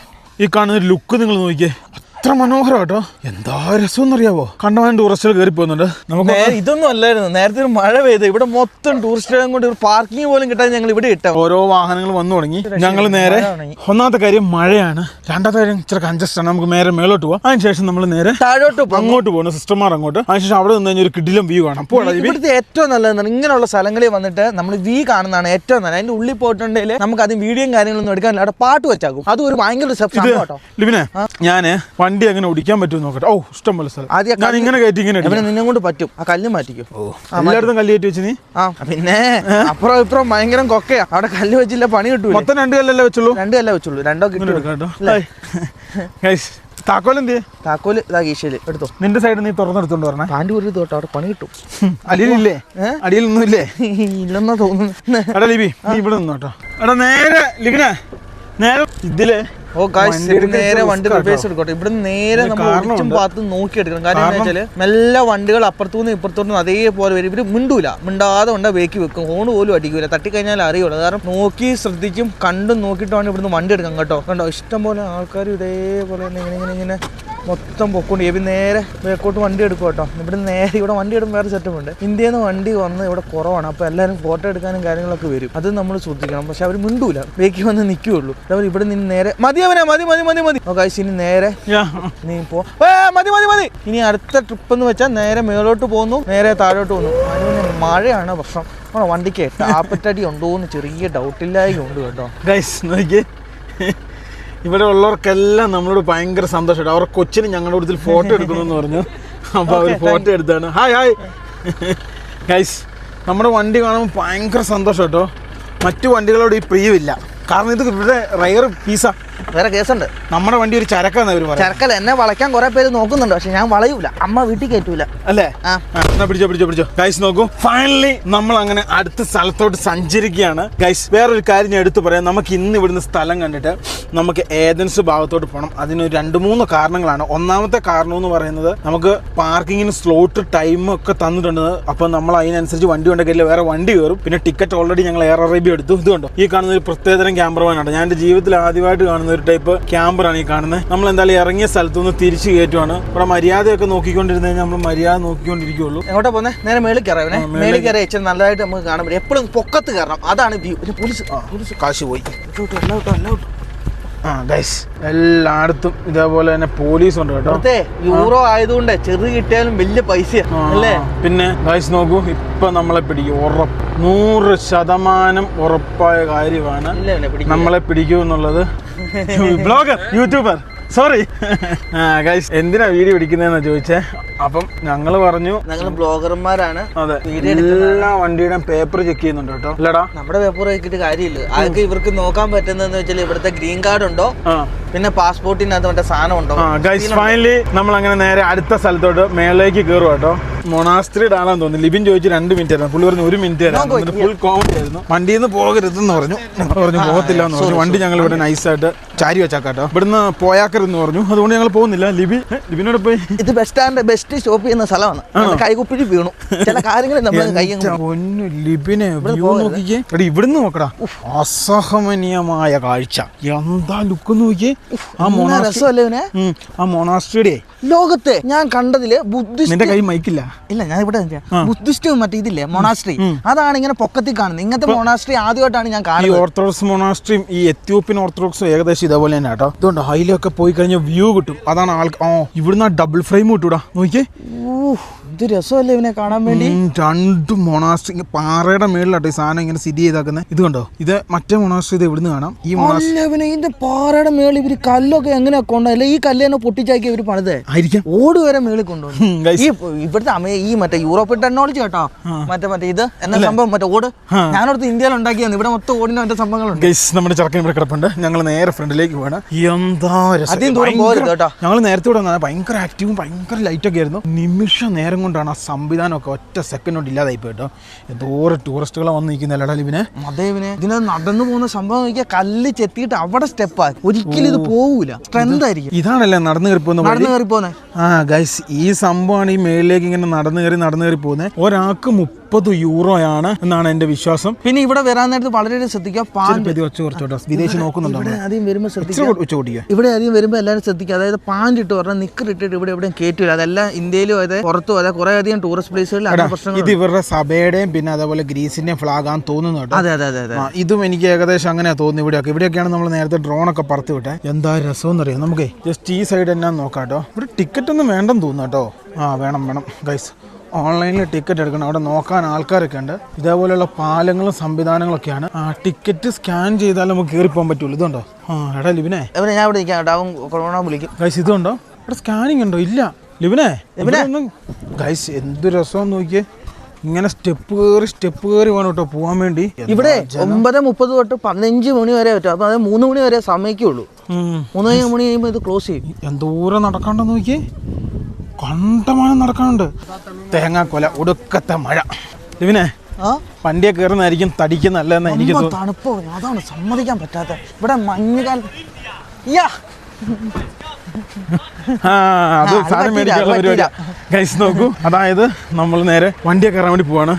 Speaker 1: ഈ കാണുന്ന ഒരു ലുക്ക് നിങ്ങൾ നോക്കിയേ, അത്ര മനോഹരം കേട്ടോ. എന്താ രസം അറിയാവോ, കണ്ടമാനം ടൂറിസ്റ്റുകൾ കയറി പോകുന്നുണ്ട്. നമുക്ക്
Speaker 2: ഇതൊന്നും അല്ലായിരുന്നു, നേരത്തെ ഒരു മഴ പെയ്ത് ഇവിടെ മൊത്തം ടൂറിസ്റ്റുകളെ കൊണ്ട് ഒരു പാർക്കിംഗ് പോലും കിട്ടാൻ ഞങ്ങൾ ഇവിടെ ഇട്ട.
Speaker 1: ഓരോ വാഹനങ്ങൾ വന്നു തുടങ്ങി. ഞങ്ങൾ നേരെ, ഒന്നാമത്തെ കാര്യം മഴയാണ്, രണ്ടാമത്തെ കാര്യം ഇച്ചിരി കൺജസ്റ്റ് ആണ്. നമുക്ക് നേരെ മേലോട്ട് പോവാം. അതിനുശേഷം നമ്മൾ നേരെ
Speaker 2: താഴോട്ട്
Speaker 1: അങ്ങോട്ട് പോകുന്നു, സിസ്റ്റർമാർ അങ്ങോട്ട്. അതിനുശേഷം അവിടെ നിന്ന് കഴിഞ്ഞാൽ ഒരു കിടിലം വ്യൂ കാണാം.
Speaker 2: ഇവിടുത്തെ ഏറ്റവും നല്ലതെന്നാണ് ഇങ്ങനെയുള്ള സ്ഥലങ്ങളിൽ വന്നിട്ട് നമ്മൾ വ്യൂ കാണുന്നതാണ് ഏറ്റവും നല്ലത്. അതിന്റെ ഉള്ളിൽ പോയിട്ടുണ്ടെങ്കിൽ നമുക്ക് അതിന് വീഡിയോയും കാര്യങ്ങളൊന്നും എടുക്കാനില്ല, അവിടെ പാട്ട് വെച്ചാക്കും. അത് ഒരു ഭയങ്കര കേട്ടോ.
Speaker 1: ലിബിനെ, ഞാന് വണ്ടി അങ്ങനെ ഓടിക്കാൻ പറ്റും നോക്കട്ടെ. ഓ, ഇഷ്ടം പോലെ സ്ഥലം. ഞാൻ ഇങ്ങനെ കയറ്റി ഇങ്ങനെ
Speaker 2: നിന്നെ കൊണ്ട് പറ്റും. ആ കല്ല് മാറ്റിക്കും.
Speaker 1: എല്ലായിടത്തും കല്ല് കയറ്റി വെച്ച് നീ.
Speaker 2: പിന്നെ അപ്പുറം ഇപ്പുറം ഭയങ്കര കൊക്കയാ, അവിടെ കല്ല് വെച്ചില്ല പണി കിട്ടൂല.
Speaker 1: മൊത്തം 2 കല്ലല്ലേ വെച്ചുള്ളൂ?
Speaker 2: 2 കല്ലേ വെച്ചുള്ളൂ, 2 കിട്ടും.
Speaker 1: താക്കോൽ എന്ത്?
Speaker 2: താക്കോല് ഇതാ കീശയില് എടുത്തോ.
Speaker 1: നിന്റെ സൈഡ് നീ തുറന്നെടുത്തോണ്ട് പറഞ്ഞ
Speaker 2: പാൻറ് ഒരു തൊട്ട് അവിടെ പണി കിട്ടും.
Speaker 1: അടിയിലില്ലേ? അടിയിലൊന്നും ഇല്ലേ?
Speaker 2: ഇല്ലെന്നാ തോന്നുന്നു.
Speaker 1: എടാ ലിബി, നീ ഇവിടെ നിന്നോട്ടോ. എടാ നേരെ ലിബിനെ, നേരെ ഇതില്
Speaker 2: നേരെ വണ്ടി റിവേഴ്സ് എടുക്കട്ടെ. ഇവിടെ നേരെ നമ്മൾ ഭാഗത്ത് നോക്കിയെടുക്കണം. കാര്യം എന്താ വെച്ചാല് മെല്ലെ വണ്ടികൾ അപ്പുറത്തുനിന്ന് ഇപ്പുറത്തുനിന്ന് അതേപോലെ വരും. ഇവര് മിണ്ടാതെ കൊണ്ട് വേക്കി വെക്കും, ഹോണ് പോലും അടിക്കൂല. തട്ടിക്കഴിഞ്ഞാൽ അറിയുള്ളൂ. കാരണം നോക്കി ശ്രദ്ധിക്കും, കണ്ടും നോക്കിയിട്ട് വേണം ഇവിടുന്ന് വണ്ടി എടുക്കാം കേട്ടോ. കണ്ടോ, ഇഷ്ടം പോലെ ആൾക്കാർ ഇതേപോലെ തന്നെ ഇങ്ങനെ മൊത്തം പൊക്കൊണ്ട് ഇവർ നേരെ ബേക്കോട്ട് വണ്ടി എടുക്കും കേട്ടോ. ഇവിടെ നേരെ ഇവിടെ വണ്ടി എടുക്കും. വേറെ സെറ്റപ്പ് ഉണ്ട്. ഇന്ത്യയിൽ നിന്ന് വണ്ടി വന്ന് ഇവിടെ കുറവാണ്, അപ്പോൾ എല്ലാവരും ഫോട്ടോ എടുക്കാനും കാര്യങ്ങളൊക്കെ വരും. അത് നമ്മൾ ശ്രദ്ധിക്കണം. പക്ഷെ അവർ മിണ്ടൂല, ബേക്കി വന്ന് നിൽക്കുകയുള്ളൂ. അതേപോലെ ഇവിടെ നിന്ന് നേരെ മതി ഇനി നേരെ നീ പോ, മതി. ഇനി അടുത്ത ട്രിപ്പ് എന്ന് വെച്ചാൽ നേരെ മേലോട്ട് പോകുന്നു, നേരെ താഴോട്ട് പോകുന്നു. അതിന് മഴയാണ് പ്രശ്നം. വണ്ടിക്ക് ടാപ്പറ്റടി ഉണ്ടോ എന്ന് ചെറിയ ഡൗട്ടില്ലായും ഉണ്ട് കേട്ടോ.
Speaker 1: ഗൈസ് നോക്കിയേ, ഇവിടെ ഉള്ളവർക്കെല്ലാം നമ്മളോട് ഭയങ്കര സന്തോഷമായിട്ട്. അവരുടെ കൊച്ചിന് ഞങ്ങളുടെ കൂടുതൽ ഫോട്ടോ എടുക്കണമെന്ന് പറഞ്ഞു. അപ്പോൾ അവർ ഫോട്ടോ എടുത്താണ്. ഹായ് ഗൈസ്, നമ്മുടെ വണ്ടി കാണുമ്പോൾ ഭയങ്കര സന്തോഷം കേട്ടോ. മറ്റു വണ്ടികളോട് ഈ പ്രിയമില്ല. കാരണം ഇത് ഇവിടെ റയർ പീസാ.
Speaker 2: വേറെ കേസുണ്ട്.
Speaker 1: നമ്മുടെ വണ്ടി ഒരു ചരക്കാന്ന് അവർ പറയും.
Speaker 2: ചരക്കല്ല, എന്നെ വളയ്ക്കാൻ കുറെ പേര് നോക്കുന്നുണ്ട്, പക്ഷെ ഞാൻ വളയൂല. അമ്മ വീട്ടിൽ കയറ്റൂല
Speaker 1: അല്ലേ? പിടിച്ചോ ഗൈസ്. നോക്കൂ, ഫൈനലി നമ്മൾ അങ്ങനെ അടുത്ത സ്ഥലത്തോട്ട് സഞ്ചരിക്കുകയാണ് ഗൈസ്. വേറൊരു കാര്യം ഞാൻ എടുത്തു പറയാം. നമുക്ക് ഇന്ന് ഇവിടുന്ന് സ്ഥലം കണ്ടിട്ട് നമുക്ക് ഏതൻസ് ഭാഗത്തോട്ട് പോകണം. അതിന് 2-3 കാരണങ്ങളാണ്. ഒന്നാമത്തെ കാരണം എന്ന് പറയുന്നത്, നമുക്ക് പാർക്കിങ്ങിന് സ്ലോട്ട് ടൈം ഒക്കെ തന്നിട്ടുണ്ട്. അപ്പോൾ നമ്മൾ അതിനനുസരിച്ച് വണ്ടി കൊണ്ടൊക്കെ വേറെ വണ്ടി കയറും. പിന്നെ ടിക്കറ്റ് ഓൾറെഡി ഞങ്ങൾ എയർ അറേബ്യ എടുത്തു. ഇതുകൊണ്ടോ, ഈ കാണുന്ന ഒരു പ്രത്യേകതരം ക്യാമറമാനാണ്. ഞാൻ എൻ്റെ ജീവിതത്തിൽ ആദ്യമായിട്ട് കാണുന്ന ഒരു ടൈപ്പ് ക്യാമറാണ് ഈ കാണുന്നത്. നമ്മൾ എന്തായാലും ഇറങ്ങിയ സ്ഥലത്തുനിന്ന് തിരിച്ചു കയറ്റുവാണ്. ഇവിടെ മര്യാദയൊക്കെ നോക്കിക്കൊണ്ടിരുന്ന കഴിഞ്ഞാൽ നമ്മൾ മര്യാദ നോക്കിക്കൊണ്ടിരിക്കുള്ളൂ.
Speaker 2: എങ്ങോട്ടാ പോകുന്നത്? നേരെ മേളിൽ കയറാം. മേളിൽ കയറി വെച്ചാൽ നല്ലതായിട്ട് നമുക്ക് കാണാൻ പറ്റും. എപ്പോഴും പൊക്കത്ത് കയറണം, അതാണ് വ്യൂ. പോലീസ് കാശ് പോയി.
Speaker 1: ഗൈസ്, എല്ലായിടത്തും ഇതേപോലെ തന്നെ പോലീസ് ഉണ്ട് കേട്ടോ.
Speaker 2: യൂറോ ആയതുകൊണ്ട് ചെറു കിട്ടിയാലും വലിയ പൈസ അല്ലേ.
Speaker 1: പിന്നെ ഗൈസ് നോക്കൂ, ഇപ്പൊ നമ്മളെ പിടിക്കും. 100% ഉറപ്പായ കാര്യമാണ് നമ്മളെ പിടിക്കൂ എന്നുള്ളത്. ബ്ലോഗർ, യൂട്യൂബർ, സോറി ഗൈസ്, എന്തിനാ വീഡിയോ പിടിക്കുന്നതെന്നാ ചോദിച്ചേ. അപ്പം ഞങ്ങള് പറഞ്ഞു
Speaker 2: ഞങ്ങൾ ബ്ലോഗർമാരാണ്.
Speaker 1: അതെ, എല്ലാ വണ്ടിയുടെയും പേപ്പർ ചെക്ക് ചെയ്യുന്നുണ്ട് കേട്ടോ. അല്ലടാ,
Speaker 2: നമ്മുടെ പേപ്പർ വെച്ചിട്ട് കാര്യമില്ല. അതൊക്കെ ഇവർക്ക് നോക്കാൻ പറ്റുന്നതെന്ന് വെച്ചാൽ ഇവിടുത്തെ ഗ്രീൻ കാർഡ് ഉണ്ടോ, പിന്നെ പാസ്പോർട്ടിനകത്ത് മറ്റേ സാധനം ഉണ്ടോ.
Speaker 1: ഗൈസ്, ഫൈനലി നമ്മൾ അങ്ങനെ നേരെ അടുത്ത സ്ഥലത്തോട്ട് മേളിലേക്ക് കയറും കേട്ടോ. മൊണാസ്ട്രിയുടെ ആണെന്ന് തോന്നുന്നു. ലിബിൻ ചോദിച്ചു 2 മിനിറ്റ് ആയിരുന്നു. പുള്ളി പറഞ്ഞു 1 മിനിറ്റ് ആയിരുന്നു. ഫുൾ കോമഡി ആയിരുന്നു. വണ്ടിയിൽ നിന്ന് പോകരുതെന്ന് പറഞ്ഞു. ഞങ്ങൾ പറഞ്ഞു പോകത്തില്ല എന്ന് പറഞ്ഞു. വണ്ടി ഞങ്ങൾ ഇവിടെ നൈസായിട്ട് ചാരി വെച്ചാക്കാട്ടോ. ഇവിടുന്ന് പോയാക്കരുന്ന് പറഞ്ഞു. അതുകൊണ്ട് ഞങ്ങൾ പോകുന്നില്ല. ലിബിനോട് പോയി.
Speaker 2: ഇത് ബെസ്റ്റ് സ്റ്റോപ്പ് ചെയ്യുന്ന സ്ഥലമാണ്. കൈകുപ്പിഴി വീണു ചില കാര്യങ്ങൾ
Speaker 1: ലിബിനെ നോക്കിക്കേ. ഇവിടുന്ന് നോക്കടാ, അസഹനീയമായ കാഴ്ച. എന്താ ലുക്ക് നോക്കിയേ. ആ മൊണാസ്ട്രിയുടെ
Speaker 2: ലോകത്തെ ഞാൻ കണ്ടതില് ബുദ്ധിസ്റ്റ്
Speaker 1: കൈ മൈക്കില്ല.
Speaker 2: ഇല്ല, ഞാൻ ഇവിടെ ബുദ്ധിസ്റ്റ് മറ്റേ ഇതില്ലേ മൊണാസ്ട്രി, അതാണ് ഇങ്ങനെ പൊക്കത്തിൽ കാണുന്നത്. ഇങ്ങനത്തെ മൊണാസ്ട്രി ആദ്യമായിട്ടാണ് ഞാൻ കാണുന്നത്.
Speaker 1: ഈ ഓർത്തഡോക്സ് മൊണാസ്ട്രിയും ഈ എത്യോപ്യൻ ഓർത്തഡോക്സും ഏകദേശം ഇതേപോലെ തന്നെ കേട്ടോ. ഇതുകൊണ്ട് ഹൈലൊക്കെ പോയി കഴിഞ്ഞാൽ വ്യൂ കിട്ടും. അതാണ് ഇവിടുന്ന് ഡബിൾ ഫ്രെയിം കിട്ടൂടാ. നോക്കിയേ,
Speaker 2: ഇത് രസമല്ലേ ഇവനെ കാണാൻ വേണ്ടി.
Speaker 1: 2 മൊണാസ്ട്രി പാറയുടെ മേളിലാട്ടോ ഈ സാധനം ഇങ്ങനെ സ്ഥിതി ചെയ്താക്കുന്നത്. ഇത് കണ്ടോ, ഇത് മറ്റേ മൊണാസ്ട്രി ഇത് ഇവിടുന്ന് കാണാം. ഈ
Speaker 2: ഇതിന്റെ പാറയുടെ മേളിൽ ഇവര് കല്ലൊക്കെ എങ്ങനെ കൊണ്ടുപോയില്ല. ഈ കല്ല് തന്നെ പൊട്ടിച്ചാക്കി ഇവര് പണിതേ
Speaker 1: ആയിരിക്കും.
Speaker 2: ഓട് വരെ മേളിൽ കൊണ്ടുപോകും. ഇവിടുത്തെ ഈ മറ്റേ യൂറോപ്യൻ ടെക്നോളജി കേട്ടോ. മറ്റേ ഇത് എന്നാ സംഭവം, മറ്റേ ഓട് ഞാനോടത്ത് ഇന്ത്യയിൽ ഉണ്ടാക്കിയാണ്. ഇവിടെ മൊത്തം ഓടിന് മറ്റേ സംഭവങ്ങളുണ്ട്.
Speaker 1: നമ്മുടെ ചെറുക്കൻ ഇവിടെ കിടപ്പുണ്ട്. ഞങ്ങൾ നേരെ ഫ്രണ്ടിലേക്ക് പോകണം. എന്താ
Speaker 2: അധികം ദൂരം പോകരുത് കേട്ടോ.
Speaker 1: ഞങ്ങൾ നേരത്തെ ഇവിടെ ഭയങ്കര ആക്റ്റീവും ഭയങ്കര ലൈറ്റൊക്കെ ആയിരുന്നു. നിമിഷം നേരം കൊണ്ടാണ് ആ സംവിധാനമൊക്കെ ഒറ്റ സെക്കൻഡ് കൊണ്ട് ഇല്ലാതായി പോയിട്ടോ. എന്തോരം ടൂറിസ്റ്റുകളെ വന്ന് നിൽക്കുന്നില്ലടാ ലിവിനെ.
Speaker 2: അതേവിനെ ഇതിനെ നടന്നു പോകുന്ന സംഭവം നോക്കിയാൽ കല്ല് ചെത്തിയിട്ട് അവിടെ സ്റ്റെപ്പായി, ഒരിക്കലും ഇത് പോകൂല, സ്ട്രെങ്ത് ആയിരിക്കും.
Speaker 1: ഇതാണല്ലേ നടന്നു കയറി പോകുന്നത്.
Speaker 2: നടന്നു കയറി പോകുന്നത്.
Speaker 1: ആ ഗൈസ്, ഈ സംഭവമാണ് ഈ മേളിലേക്ക് ഇങ്ങനെ നടന്നു കയറി പോകുന്നത്. ഒരാൾക്ക് 30 യൂറോയാണ് എന്നാണ് എന്റെ വിശ്വാസം.
Speaker 2: പിന്നെ ഇവിടെ വരാൻ നേരത്ത് വളരെ ശ്രദ്ധിക്കുക,
Speaker 1: വിദേശി നോക്കുന്നുണ്ടോ?
Speaker 2: ആദ്യം വരുമ്പോൾ ശ്രദ്ധിക്കുക, ഇവിടെ ആദ്യം വരുമ്പോൾ എല്ലാവരും ശ്രദ്ധിക്കുക. അതായത് പാൻറ് ഇട്ട് പറഞ്ഞാൽ നിക്കറിട്ടിട്ട് ഇവിടെ എവിടെയും കയറ്റില്ല. അതെല്ലാം ഇന്ത്യയിലും അതെ പുറത്തും അതെ കുറെ അധികം ടൂറിസ്റ്റ് പ്ലേസുകളിൽ
Speaker 1: ഇത് ഇവരുടെ സഭയുടെയും പിന്നെ അതേപോലെ ഗ്രീസിന്റെയും ഫ്ലാഗ് ആണെന്ന് തോന്നുന്നു കേട്ടോ.
Speaker 2: അതെ അതെ അതെ.
Speaker 1: ഇതും എനിക്ക് ഏകദേശം അങ്ങനെ തോന്നുന്നു. ഇവിടെയൊക്കെയാണ് നമ്മൾ നേരത്തെ ഡ്രോണൊക്കെ പറത്തി വിട്ടെ. എന്താ രസം അറിയാം നമുക്ക്. ജസ്റ്റ് ഈ സൈഡ് എന്നാ നോക്കാം കേട്ടോ. ഇവിടെ ടിക്കറ്റ് ഒന്നും വേണ്ടെന്ന് തോന്നുന്നു കേട്ടോ. വേണം ഗൈസ്, ഓൺലൈനിൽ ടിക്കറ്റ് എടുക്കണം. അവിടെ നോക്കാൻ ആൾക്കാരൊക്കെ ഉണ്ട്. ഇതേപോലെയുള്ള പാലങ്ങളും സംവിധാനങ്ങളൊക്കെയാണ്. ടിക്കറ്റ് സ്കാൻ ചെയ്താൽ നമുക്ക് കയറി പോകാൻ പറ്റുള്ളൂ. ഇതുണ്ടോ? എടാ ലിബിനെ,
Speaker 2: ഞാൻ ഇവിടെ വിളിക്കാം.
Speaker 1: ഗൈസ് ഇതുണ്ടോ? ഇവിടെ സ്കാനിങ് ഉണ്ടോ? ഇല്ല ലിബിനെ. ഗൈസ് എന്ത് രസമാണെന്ന് നോക്കിയേ. ഇങ്ങനെ സ്റ്റെപ്പ് കയറി വേണം കേട്ടോ പോകാൻ വേണ്ടി.
Speaker 2: ഇവിടെ 9:30 തൊട്ട് 15 മണി വരെ പറ്റും. അപ്പൊ അത് 3 മണി വരെ സമയക്കുള്ളൂ. 3 മണി കഴിയുമ്പോൾ ഇത് ക്ലോസ് ചെയ്യും.
Speaker 1: എന്തോരം നടക്കാണ്ടെന്ന് നോക്കിയേ. കണ്ടമാനം നടക്കാനുണ്ട്. തേങ്ങാക്കൊല, ഒടുക്കത്തെ മഴ. ഇവനെ വണ്ടിയെ കയറുന്നതായിരിക്കും തടിക്ക് നല്ലതെന്ന് എനിക്ക്
Speaker 2: തണുപ്പോ. അതാണ് സമ്മതിക്കാൻ പറ്റാത്ത. ഇവിടെ മഞ്ഞുകാലം
Speaker 1: അത് സാധനം മേടിക്കാനുള്ള പരിപാടി. ഗൈസ് നോക്കൂ, അതായത് നമ്മൾ നേരെ വണ്ടിയെ കയറാൻ വേണ്ടി പോവാണ്.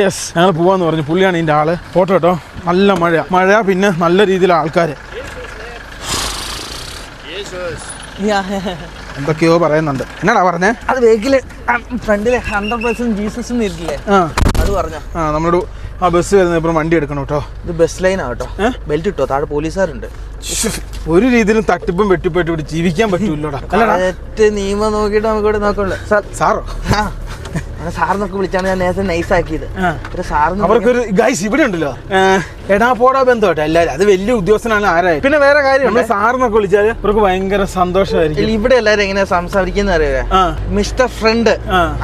Speaker 1: യെസ്, ഞങ്ങൾ പോവാന്ന് പറഞ്ഞു. പുള്ളിയാണ് ഇതിൻ്റെ ആള്. ഫോട്ടോ കേട്ടോ. നല്ല മഴ, പിന്നെ നല്ല രീതിയിൽ ആൾക്കാർ എന്തൊക്കെയോ പറയുന്നുണ്ട്. എന്നാടാ പറഞ്ഞേ?
Speaker 2: അത് വെഹിക്കില് ഫ്രണ്ടില് 100% ജീസസ് ഇരിക്കില്ലേ, അത് പറഞ്ഞ.
Speaker 1: നമ്മളോട് ആ ബസ് വരുന്ന ഇപ്പം വണ്ടി എടുക്കണം കേട്ടോ.
Speaker 2: ഇത് ബസ് ലൈനാ കേട്ടോ. ബെൽറ്റ് ഇട്ടോ, താഴെ പോലീസുകാരുണ്ട്.
Speaker 1: ഒരു രീതിയിലും തട്ടിപ്പും വെട്ടിപ്പോയിട്ട് ഇവിടെ ജീവിക്കാൻ പറ്റൂല്ലോടാ.
Speaker 2: നിയമം നോക്കിയിട്ട് നമുക്ക് ഇവിടെ നോക്കുള്ളൂ.
Speaker 1: സാറോ?
Speaker 2: സാറിനൊക്കെ വിളിച്ചാണ് ഞാൻ നേരത്തെ നൈസാക്കിയത്.
Speaker 1: അവർക്കൊരു ഗൈസ് ഇവിടെ ഉണ്ടല്ലോ, എടാ പോടാ ബന്ധമായിട്ട് എല്ലാവരും. അത് വലിയ ഉദ്യോഗസ്ഥനാണ് ആരായി. പിന്നെ വേറെ കാര്യം, സാറിനൊക്കെ വിളിച്ചാൽ അവർക്ക് ഭയങ്കര സന്തോഷമായിരിക്കും.
Speaker 2: ഇവിടെ എല്ലാവരും എങ്ങനെയാ സംസാരിക്കുന്ന അറിയാ, മിസ്റ്റർ ഫ്രണ്ട്,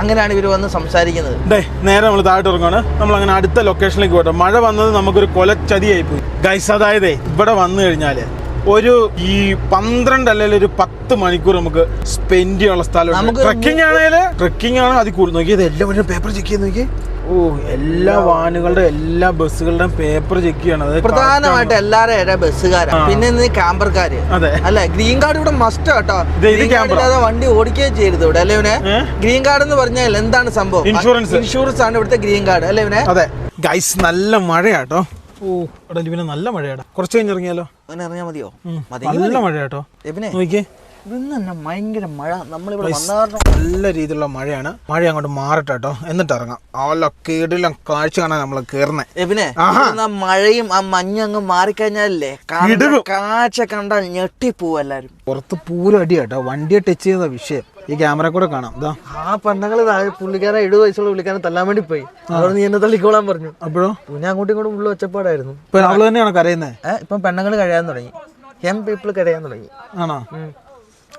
Speaker 2: അങ്ങനെയാണ് ഇവര് വന്ന് സംസാരിക്കുന്നത്.
Speaker 1: നേരെ നമ്മൾ താഴോട്ട് ഇറങ്ങുകയാണ്. നമ്മൾ അങ്ങനെ അടുത്ത ലൊക്കേഷനിലേക്ക് പോട്ടെ. മഴ വന്നത് നമുക്കൊരു കൊലച്ചതിയായി പോയി ഗൈസ്. അതായത് ഇവിടെ വന്നു കഴിഞ്ഞാല് ഒരു 12 അല്ലെങ്കിൽ ഒരു 10 മണിക്കൂർ നമുക്ക് സ്പെൻഡ് ചെയ്യാനുള്ള സ്ഥലം. ട്രക്കിംഗ് ആണ് അതിൽ കൂടുതൽ. നോക്കിയത് എല്ലാ വഴിയും പേപ്പർ ചെക്ക് ചെയ്ത് നോക്കി. എല്ലാ വാനുകളുടെ എല്ലാ ബസ്സുകളുടെയും പേപ്പർ ചെക്ക് ചെയ്യണം.
Speaker 2: പ്രധാനമായിട്ട് എല്ലാവരും ബസ്സുകാരാണ്. പിന്നെ ക്യാമ്പർക്കാര്.
Speaker 1: അതെ
Speaker 2: അല്ല, ഗ്രീൻ കാർഡ് ഇവിടെ മസ്റ്റ് കേട്ടോ. വണ്ടി ഓടിക്കുകയും ചെയ്യരുത് ഇവിടെ അല്ലേ ഇവനെ. ഗ്രീൻ കാർഡ് എന്ന് പറഞ്ഞാൽ എന്താണ് സംഭവം? ഇൻഷുറൻസ് ആണ് ഇവിടുത്തെ ഗ്രീൻ കാർഡ് അല്ലേ ഇവനെ.
Speaker 1: അതെ ഗൈസ്, നല്ല മഴയാട്ടോ. ഇവിടെ നല്ല മഴയാടാ. കുറച്ച് കഴിഞ്ഞിറങ്ങിയാലോ?
Speaker 2: ഇറങ്ങിയാൽ മതിയോ?
Speaker 1: നല്ല മഴയാട്ടോ. നോക്കിയേ,
Speaker 2: ഭയങ്കര മഴ. നമ്മളിവിടെ
Speaker 1: നല്ല രീതിയിലുള്ള മഴയാണ്. മഴ അങ്ങോട്ട് മാറട്ടെ കേട്ടോ, എന്നിട്ട് ഇറങ്ങാം. ആ കേടിലും കാഴ്ച കാണാൻ നമ്മൾ കയറുന്നത്.
Speaker 2: മഴയും ആ മഞ്ഞ് അങ്ങ് മാറിക്കഴിഞ്ഞാലേ കാഴ്ച കണ്ടാൽ ഞെട്ടിപ്പോവും എല്ലാരും.
Speaker 1: പുറത്ത് പൂരം അടി കേട്ടോ. വണ്ടിയെ ടച്ച് ചെയ്ത വിഷയം ഈ ക്യാമറ കൂടെ കാണാം.
Speaker 2: ആ പെണ്ണുങ്ങള് പുള്ളിക്കാരെ 70 വയസ്സുള്ള പുള്ളിക്കാരനെ തല്ലാൻ വേണ്ടി പോയി. അവിടെ നീ എന്നെ തള്ളിക്കോളാൻ പറഞ്ഞു.
Speaker 1: അപ്പോഴോ
Speaker 2: ഞാൻ അങ്ങോട്ടും ഇങ്ങോട്ടും ഉള്ള ഒച്ചപ്പാടായിരുന്നു.
Speaker 1: ഇപ്പൊ അവള് തന്നെയാണ് കരയുന്നത്.
Speaker 2: ഇപ്പം പെണ്ണുങ്ങൾ കഴിയാൻ തുടങ്ങി. പീപ്പിൾ കരയാൻ തുടങ്ങി.
Speaker 1: ആണോ?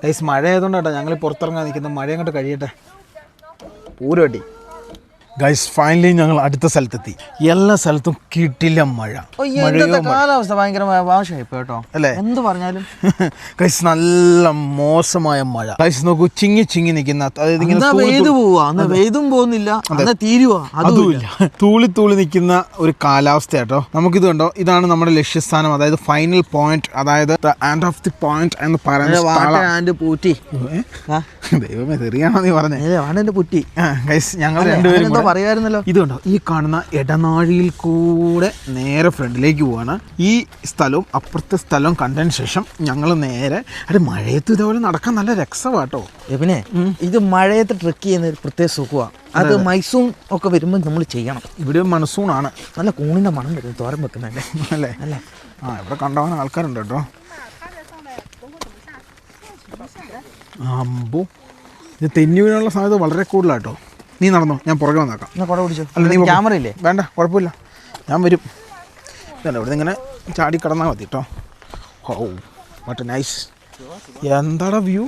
Speaker 1: ഗൈസ് മഴ ആയതുകൊണ്ടാട്ടോ ഞങ്ങൾ പുറത്തിറങ്ങാൻ നിൽക്കുന്നത്. മഴ അങ്ങോട്ട് കഴിയട്ടെ. പൂരടി ഗൈസ്. ഫൈനലി ഞങ്ങൾ അടുത്ത സ്ഥലത്തെത്തി. എല്ലാ സ്ഥലത്തും കിട്ടില്ല മഴ.
Speaker 2: കാലാവസ്ഥ ഭയങ്കര മോശമായി കേട്ടോ
Speaker 1: അല്ലേ?
Speaker 2: എന്ത് പറഞ്ഞാലും
Speaker 1: ഗൈസ് നല്ല മോശമായ മഴ. ഗൈസ് നോക്കൂ, ചിങ്ങി നിൽക്കുന്ന, അതായത്
Speaker 2: വെയ്തും പോകുന്നില്ല,
Speaker 1: അതുമില്ല, തൂളി നിൽക്കുന്ന ഒരു കാലാവസ്ഥ കേട്ടോ. നമുക്കിത് കണ്ടോ, ഇതാണ് നമ്മുടെ ലക്ഷ്യസ്ഥാനം, അതായത് ഫൈനൽ പോയിന്റ്, അതായത് എൻഡ് ഓഫ് ദി പോയിന്റ് എന്ന് പറയുന്നത്. ദൈവമേ, തെറിയാണോ നീ പറഞ്ഞത്? ഗൈസ് ഞങ്ങൾ രണ്ടുപേരും
Speaker 2: പറയായിരുന്നല്ലോ.
Speaker 1: ഇതുണ്ടോ, ഈ കാണുന്ന ഇടനാഴിയിൽ കൂടെ നേരെ ഫ്രണ്ടിലേക്ക് പോവാണ്. ഈ സ്ഥലവും അപ്പുറത്തെ സ്ഥലവും കണ്ടതിന് ശേഷം ഞങ്ങൾ നേരെ മഴയത്ത് ഇതേപോലെ നടക്കാൻ നല്ല രസമാട്ടോ.
Speaker 2: പിന്നെ ഇത് മഴയത്ത് ട്രെക്ക് ചെയ്യുന്ന ഒരു പ്രത്യേക സുഖമാണ്. അത് മൈസൂൺ ഒക്കെ വരുമ്പോൾ നമ്മൾ ചെയ്യണം.
Speaker 1: ഇവിടെ മൺസൂണാണ്.
Speaker 2: നല്ല കൂണിന്റെ മണം വരും തോരൻ വെക്കുന്നല്ലേ
Speaker 1: അല്ലേ? അല്ലേ? ഇവിടെ കണ്ടാവാൻ ആൾക്കാരുണ്ട് കേട്ടോ. അമ്പോ, ഇത് തെന്നി വീഴാനുള്ള സാധ്യത വളരെ കൂടുതലാട്ടോ. നീ നടന്നോ, ഞാൻ പുറകെ വന്നേക്കാം.
Speaker 2: അല്ല, നീ ക്യാമറ ഇല്ലേ?
Speaker 1: വേണ്ട, കുഴപ്പമില്ല, ഞാൻ വരും. ഇതല്ല, ഇവിടെ ഇങ്ങനെ ചാടി കടന്നാൽ മതി കേട്ടോ. ഓ മറ്റേ നൈസ്. എന്താടാ വ്യൂ.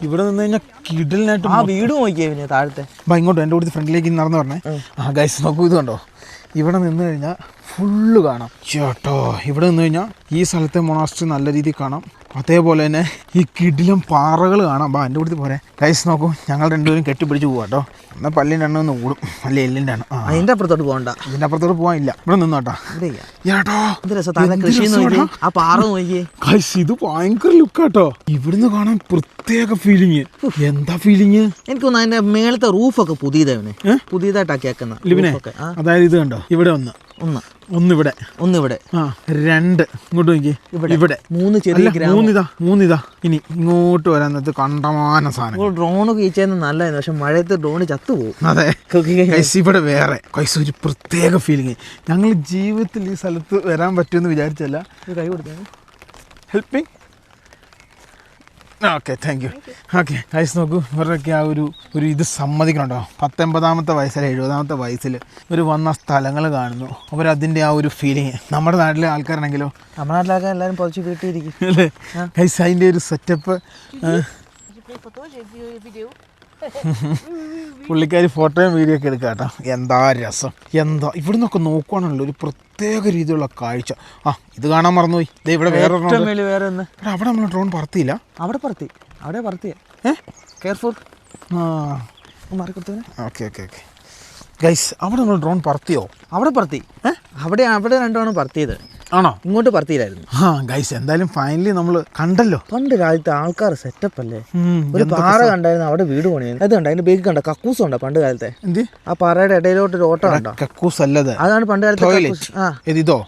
Speaker 1: ഇവിടെ നിന്ന് കഴിഞ്ഞാൽ കിടലിനായിട്ട്
Speaker 2: ആ വീട് നോക്കിയേ താഴത്തെ.
Speaker 1: ഇങ്ങോട്ട് എൻ്റെ കൂടെ ഫ്രണ്ടിലേക്ക് നടന്നു പറഞ്ഞേ. ഗൈസ് നോക്കൂ, ഇത് കണ്ടോ. ഇവിടെ നിന്ന് കഴിഞ്ഞാൽ ഫുള്ള് കാണാം ചേട്ടോ. ഇവിടെ നിന്ന് കഴിഞ്ഞാൽ ഈ സ്ഥലത്തെ മൊണാസ്ട്രി നല്ല രീതിയിൽ കാണാം. അതേപോലെ തന്നെ ഈ കിടിലം പാറകൾ കാണാം. ബാ എൻ്റെ കൂട്ടത്തിൽ പോരെ ഗൈസ്. നോക്കൂ, ഞങ്ങൾ രണ്ടുപേരും കെട്ടിപ്പിടിച്ച് പോവാ കേട്ടോ. എന്നാൽ പല്ലിൻ്റെ എണ്ണം ഒന്ന് കൂടും, അല്ലെ എല്ലിൻ്റെ എണ്ണം.
Speaker 2: അതിന്റെ അപ്പുറത്തോട്ട് പോകണ്ട,
Speaker 1: ഇതിൻ്റെ അപ്പുറത്തോട്ട് പോകാനില്ല, ഇവിടെ നിന്നോട്ടാ.
Speaker 2: ആ പാറ നോക്കിയേ
Speaker 1: ഗൈസ്, ഇത് ഭയങ്കര ലുക്കാട്ടോ. ഇവിടുന്ന് കാണാൻ പ്രത്യേക ഫീലിങ്. എന്താ ഫീലിങ്?
Speaker 2: എനിക്ക് തോന്നുന്നു അതിന്റെ മേളത്തെ റൂഫൊക്കെ പുതിയതായിട്ടാക്കി ആക്കുന്ന
Speaker 1: ലിബിനെ. അതായത് ഇത് കണ്ടോ, ഇവിടെ ഒന്നിവിടെ ആ 2 ഇങ്ങോട്ട് നോക്കി, ഇവിടെ 3 ചെറിയ മൂന്നിതാ. ഇനി ഇങ്ങോട്ട് വരാൻ നേരത്ത് കണ്ടമാന സാധനം.
Speaker 2: ഡ്രോൺ കീച്ചെന്ന് നല്ലതായിരുന്നു, പക്ഷെ മഴയത്ത് ഡ്രോൺ ചത്തുപോകും.
Speaker 1: അതെ ഗൈസ്, ഇവിടെ വേറെ ഗൈസ് ഒരു പ്രത്യേക ഫീലിങ്. ഞങ്ങൾ ജീവിതത്തിൽ ഈ സ്ഥലത്ത് വരാൻ പറ്റുമെന്ന് വിചാരിച്ചല്ല.
Speaker 2: കൈ കൊടുത്തേ,
Speaker 1: helping. Okay, thank you. Okay guys, നോക്കൂ, ഇവരുടെയൊക്കെ ആ ഒരു ഇത് സമ്മതിക്കണുണ്ടോ. 19ാമത്തെ വയസ്സിൽ 70ാമത്തെ വയസ്സിൽ ഒരു വന്ന സ്ഥലങ്ങൾ കാണുന്നു. അവരതിൻ്റെ ആ ഒരു ഫീലിങ്. നമ്മുടെ നാട്ടിലെ ആൾക്കാരാണെങ്കിലോ,
Speaker 2: നമ്മുടെ നാട്ടിലെ ആൾക്കാർ എല്ലാവരും പൊതിച്ച് വീട്ടിയിരിക്കും
Speaker 1: അല്ലേ ഗൈസ്. അതിൻ്റെ ഒരു സെറ്റപ്പ്. പുള്ളിക്കാരി ഫോട്ടോയും വീഡിയോ ഒക്കെ എടുക്കാം കേട്ടോ. എന്താ രസം, എന്താ ഇവിടെ നിന്നൊക്കെ നോക്കുവാണല്ലോ ഒരു പ്രത്യേക രീതിയിലുള്ള കാഴ്ച. ആ ഇത് കാണാൻ മറന്നുപോയി. ഇവിടെ വേറെ അവിടെ നമ്മൾ ഡ്രോൺ പറത്തിയില്ല.
Speaker 2: അവിടെ പറത്തിയ കെയർഫുൾ.
Speaker 1: ഓക്കെ ഗൈസ്, അവിടെ നമ്മൾ ഡ്രോൺ പറത്തിയോ?
Speaker 2: അവിടെ പറത്തി. അവിടെ രണ്ടാണ് പറത്തിയത്.
Speaker 1: ആണോ?
Speaker 2: ഇങ്ങോട്ട് പറത്തിയില്ലായിരുന്നു.
Speaker 1: ഗൈസ്, എന്തായാലും ഫൈനലി നമ്മൾ കണ്ടല്ലോ.
Speaker 2: പണ്ട് കാലത്ത് ആൾക്കാർ സെറ്റപ്പ് അല്ലേ. ഒരു പാറ കണ്ടായിരുന്നു, അവിടെ വീട് പണിയായിരുന്നു. അത് കണ്ട, അതിന്റെ ബേക്ക് കണ്ട കക്കൂസ് ഉണ്ടോ പണ്ട് കാലത്തെ? ആ പാറയുടെ ഇടയിലോട്ട് ഒരു ഓട്ടം ഉണ്ടോ?
Speaker 1: കക്കൂസ് അല്ലത്,
Speaker 2: അതാണ് പണ്ട് കാലത്തെ.
Speaker 1: ഇതോ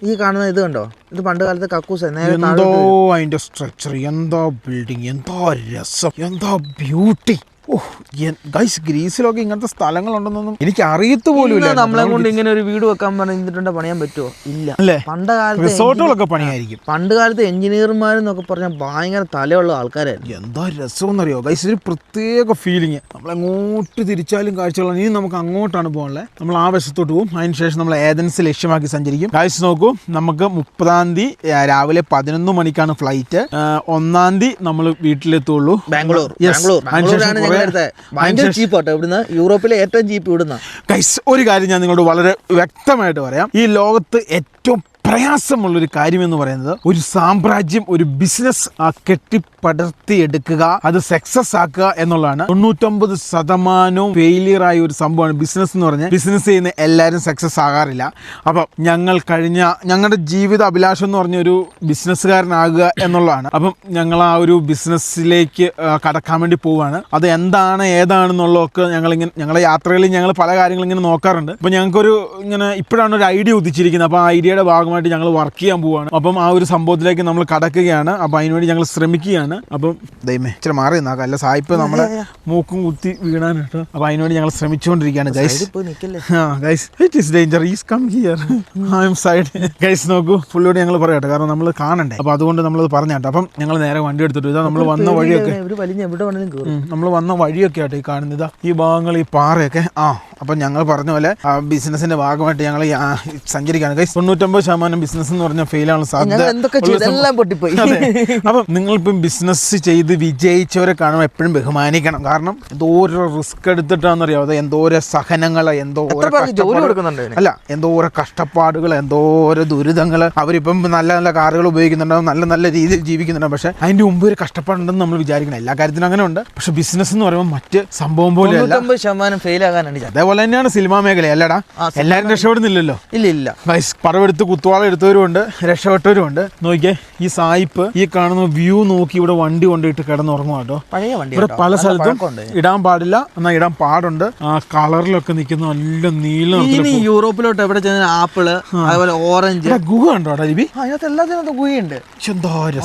Speaker 2: ഈ കാണുന്ന ഇത് കണ്ടോ, ഇത് പണ്ട് കാലത്തെ കക്കൂസ്.
Speaker 1: എന്തോ അതിന്റെ സ്ട്രക്ചർ, എന്താ ബിൽഡിങ്, എന്താ രസം, എന്താ ബ്യൂട്ടി. ഗൈസ്, ഗ്രീസിലൊക്കെ ഇങ്ങനത്തെ സ്ഥലങ്ങളുണ്ടെന്നൊന്നും എനിക്ക് അറിയത്ത് പോലും ഇല്ല.
Speaker 2: നമ്മളെ കൊണ്ട് ഇങ്ങനെ ഒരു വീട് വെക്കാൻ പറഞ്ഞിട്ടുണ്ടോ പണിയാൻ പറ്റുമോ? ഇല്ല. പണ്ട് കാലത്ത്
Speaker 1: റിസോർട്ടുകളൊക്കെ പണിയായിരിക്കും.
Speaker 2: പണ്ട് കാലത്ത് എഞ്ചിനീയർമാരെന്നൊക്കെ പറഞ്ഞാൽ ഭയങ്കര തലയുള്ള ആൾക്കാരായിരുന്നു.
Speaker 1: എന്താ രസമെന്നറിയോ ഗൈസ്, ഒരു പ്രത്യേക ഫീലിങ്. നമ്മളെങ്ങോട്ട് തിരിച്ചാലും കാഴ്ചകളാണ്. ഇനി നമുക്ക് അങ്ങോട്ടാണ് പോകാനുള്ളത്. നമ്മൾ ആ വശത്തോട്ട് പോകും. അതിനുശേഷം നമ്മൾ ഏതൻസ് ലക്ഷ്യമാക്കി സഞ്ചരിക്കും. ഗൈസ് നോക്കൂ, നമുക്ക് 30-ാം തീയതി രാവിലെ 11 മണിക്കാണ് ഫ്ലൈറ്റ്. 1-ാം തീയതി നമ്മൾ വീട്ടിലെത്തുള്ളൂ.
Speaker 2: ബാംഗ്ലൂർ. ഇവിടുന്ന് യൂറോപ്പിലെ ഏറ്റവും ചീപ്പ് ഇവിടുന്ന.
Speaker 1: ഗൈസ്, ഒരു കാര്യം ഞാൻ നിങ്ങളോട് വളരെ വ്യക്തമായിട്ട് പറയാം. ഈ ലോകത്ത് ഏറ്റവും പ്രയാസമുള്ളൊരു കാര്യം എന്ന് പറയുന്നത് ഒരു സാമ്രാജ്യം, ഒരു ബിസിനസ് കെട്ടിപ്പടർത്തിയെടുക്കുക, അത് സക്സസ് ആക്കുക എന്നുള്ളതാണ്. 99% ഫെയിലിയർ ആയ ഒരു സംഭവമാണ് ബിസിനസ് എന്ന് പറഞ്ഞാൽ. ബിസിനസ് ചെയ്യുന്ന എല്ലാവരും സക്സസ് ആകാറില്ല. അപ്പം ഞങ്ങളുടെ ജീവിത അഭിലാഷം എന്ന് പറഞ്ഞ ഒരു ബിസിനസ്സുകാരനാകുക എന്നുള്ളതാണ്. അപ്പം ഞങ്ങൾ ആ ഒരു ബിസിനസ്സിലേക്ക് കടക്കാൻ വേണ്ടി പോവുകയാണ്. അത് എന്താണ് ഏതാണെന്നുള്ളതൊക്കെ ഞങ്ങളുടെ യാത്രകളിൽ ഞങ്ങൾ പല കാര്യങ്ങളും ഇങ്ങനെ നോക്കാറുണ്ട്. അപ്പം ഞങ്ങൾക്കൊരു ഇപ്പോഴാണ് ഒരു ഐഡിയ ഉദിച്ചിരിക്കുന്നത്. അപ്പോൾ ആ ഐഡിയയുടെ ഭാഗമായിട്ട് ഞങ്ങൾ വർക്ക് ചെയ്യാൻ പോവുകയാണ്. അപ്പം ആ ഒരു സംഭവത്തിലേക്ക് നമ്മൾ കടക്കുകയാണ്. അപ്പം അതിനുവേണ്ടി ഞങ്ങൾ ശ്രമിക്കുകയാണ്. അപ്പം ദൈവമേ ഇച്ചിരി മാറി നിന്നാക്കാം, അല്ല സായിപ്പ് നമ്മളെ മൂക്കും കുത്തി വീണാൻ കേട്ടോ. അപ്പം അതിനുവേണ്ടി ഞങ്ങൾ ശ്രമിച്ചുകൊണ്ടിരിക്കുകയാണ് guys. Guys, it is danger, is come here, I am side. Guys നോക്കൂ, പുള്ളിയോട് ഞങ്ങൾ പറയട്ടെ, കാരണം നമ്മൾ കാണണ്ടേ. അപ്പം അതുകൊണ്ട് നമ്മളത് പറഞ്ഞാട്ടോ. അപ്പം ഞങ്ങൾ നേരെ വണ്ടി എടുത്തിട്ട് ഇതാ നമ്മൾ വന്ന വഴിയൊക്കെ ആട്ടോ ഈ കാണുന്നത്. ഈ ഭാഗങ്ങൾ, ഈ പാറയൊക്കെ. അപ്പം ഞങ്ങൾ പറഞ്ഞ പോലെ ബിസിനസിന്റെ ഭാഗമായിട്ട് ഞങ്ങൾ സഞ്ചരിക്കുകയാണ് ഗൈസ്. 99% ബിസിനസ് എന്ന് പറഞ്ഞാൽ ഫെയിൽ ആവാൻ സാധ്യത. അപ്പം നിങ്ങളിപ്പം ബിസിനസ് ചെയ്ത് വിജയിച്ചവരെ കാണുമ്പോൾ എപ്പോഴും ബഹുമാനിക്കണം. കാരണം എന്തോരോ റിസ്ക് എടുത്തിട്ടാണെന്നറിയാം, എന്തോരോ സഹനങ്ങൾ, എന്തോരോ കഷ്ടപ്പാടുകൾ, എന്തോരോ ദുരിതങ്ങൾ. അവരിപ്പം നല്ല നല്ല കാറുകൾ ഉപയോഗിക്കുന്നുണ്ടാവും, നല്ല നല്ല രീതിയിൽ ജീവിക്കുന്നുണ്ടാവും. പക്ഷെ അതിന്റെ മുമ്പ് ഒരു കഷ്ടപ്പാടുണ്ടെന്ന് നമ്മൾ വിചാരിക്കണം. എല്ലാ കാര്യത്തിനും അങ്ങനെ ഉണ്ട്. പക്ഷെ ബിസിനസ് എന്ന് പറയുമ്പോൾ മറ്റ് സംഭവം പോലെ അല്ല. അതേപോലെ തന്നെയാണ് സിനിമാ മേഖല. അല്ലടാ, എല്ലാവരും രക്ഷപ്പെടുന്നില്ലല്ലോ.
Speaker 2: ഇല്ല.
Speaker 1: പടവെടുത്ത് കുത്തുവാള എടുത്തവരുമുണ്ട്, രക്ഷപ്പെട്ടവരുമുണ്ട്. നോക്കിയേ, ഈ സായിപ്പ് ഈ കാണുന്ന വ്യൂ നോക്കി ഇവിടെ വണ്ടി കൊണ്ടിട്ട് കിടന്നുറങ്ങും കേട്ടോ. ഇവിടെ പല സ്ഥലത്തും ഇടാൻ പാടില്ല, എന്നാൽ ഇടാൻ പാടുണ്ട്. ആ കളറിലൊക്കെ നിൽക്കുന്ന നല്ല നീളം.
Speaker 2: യൂറോപ്പിലോട്ട് എവിടെ ചെന്ന ആപ്പിള്, അതുപോലെ ഓറഞ്ച്,
Speaker 1: ഗുഹ ഉണ്ടോ അതിനകത്ത്?
Speaker 2: അതിനകത്ത് എല്ലാത്തിനകത്ത് ഗുഹയുണ്ട്.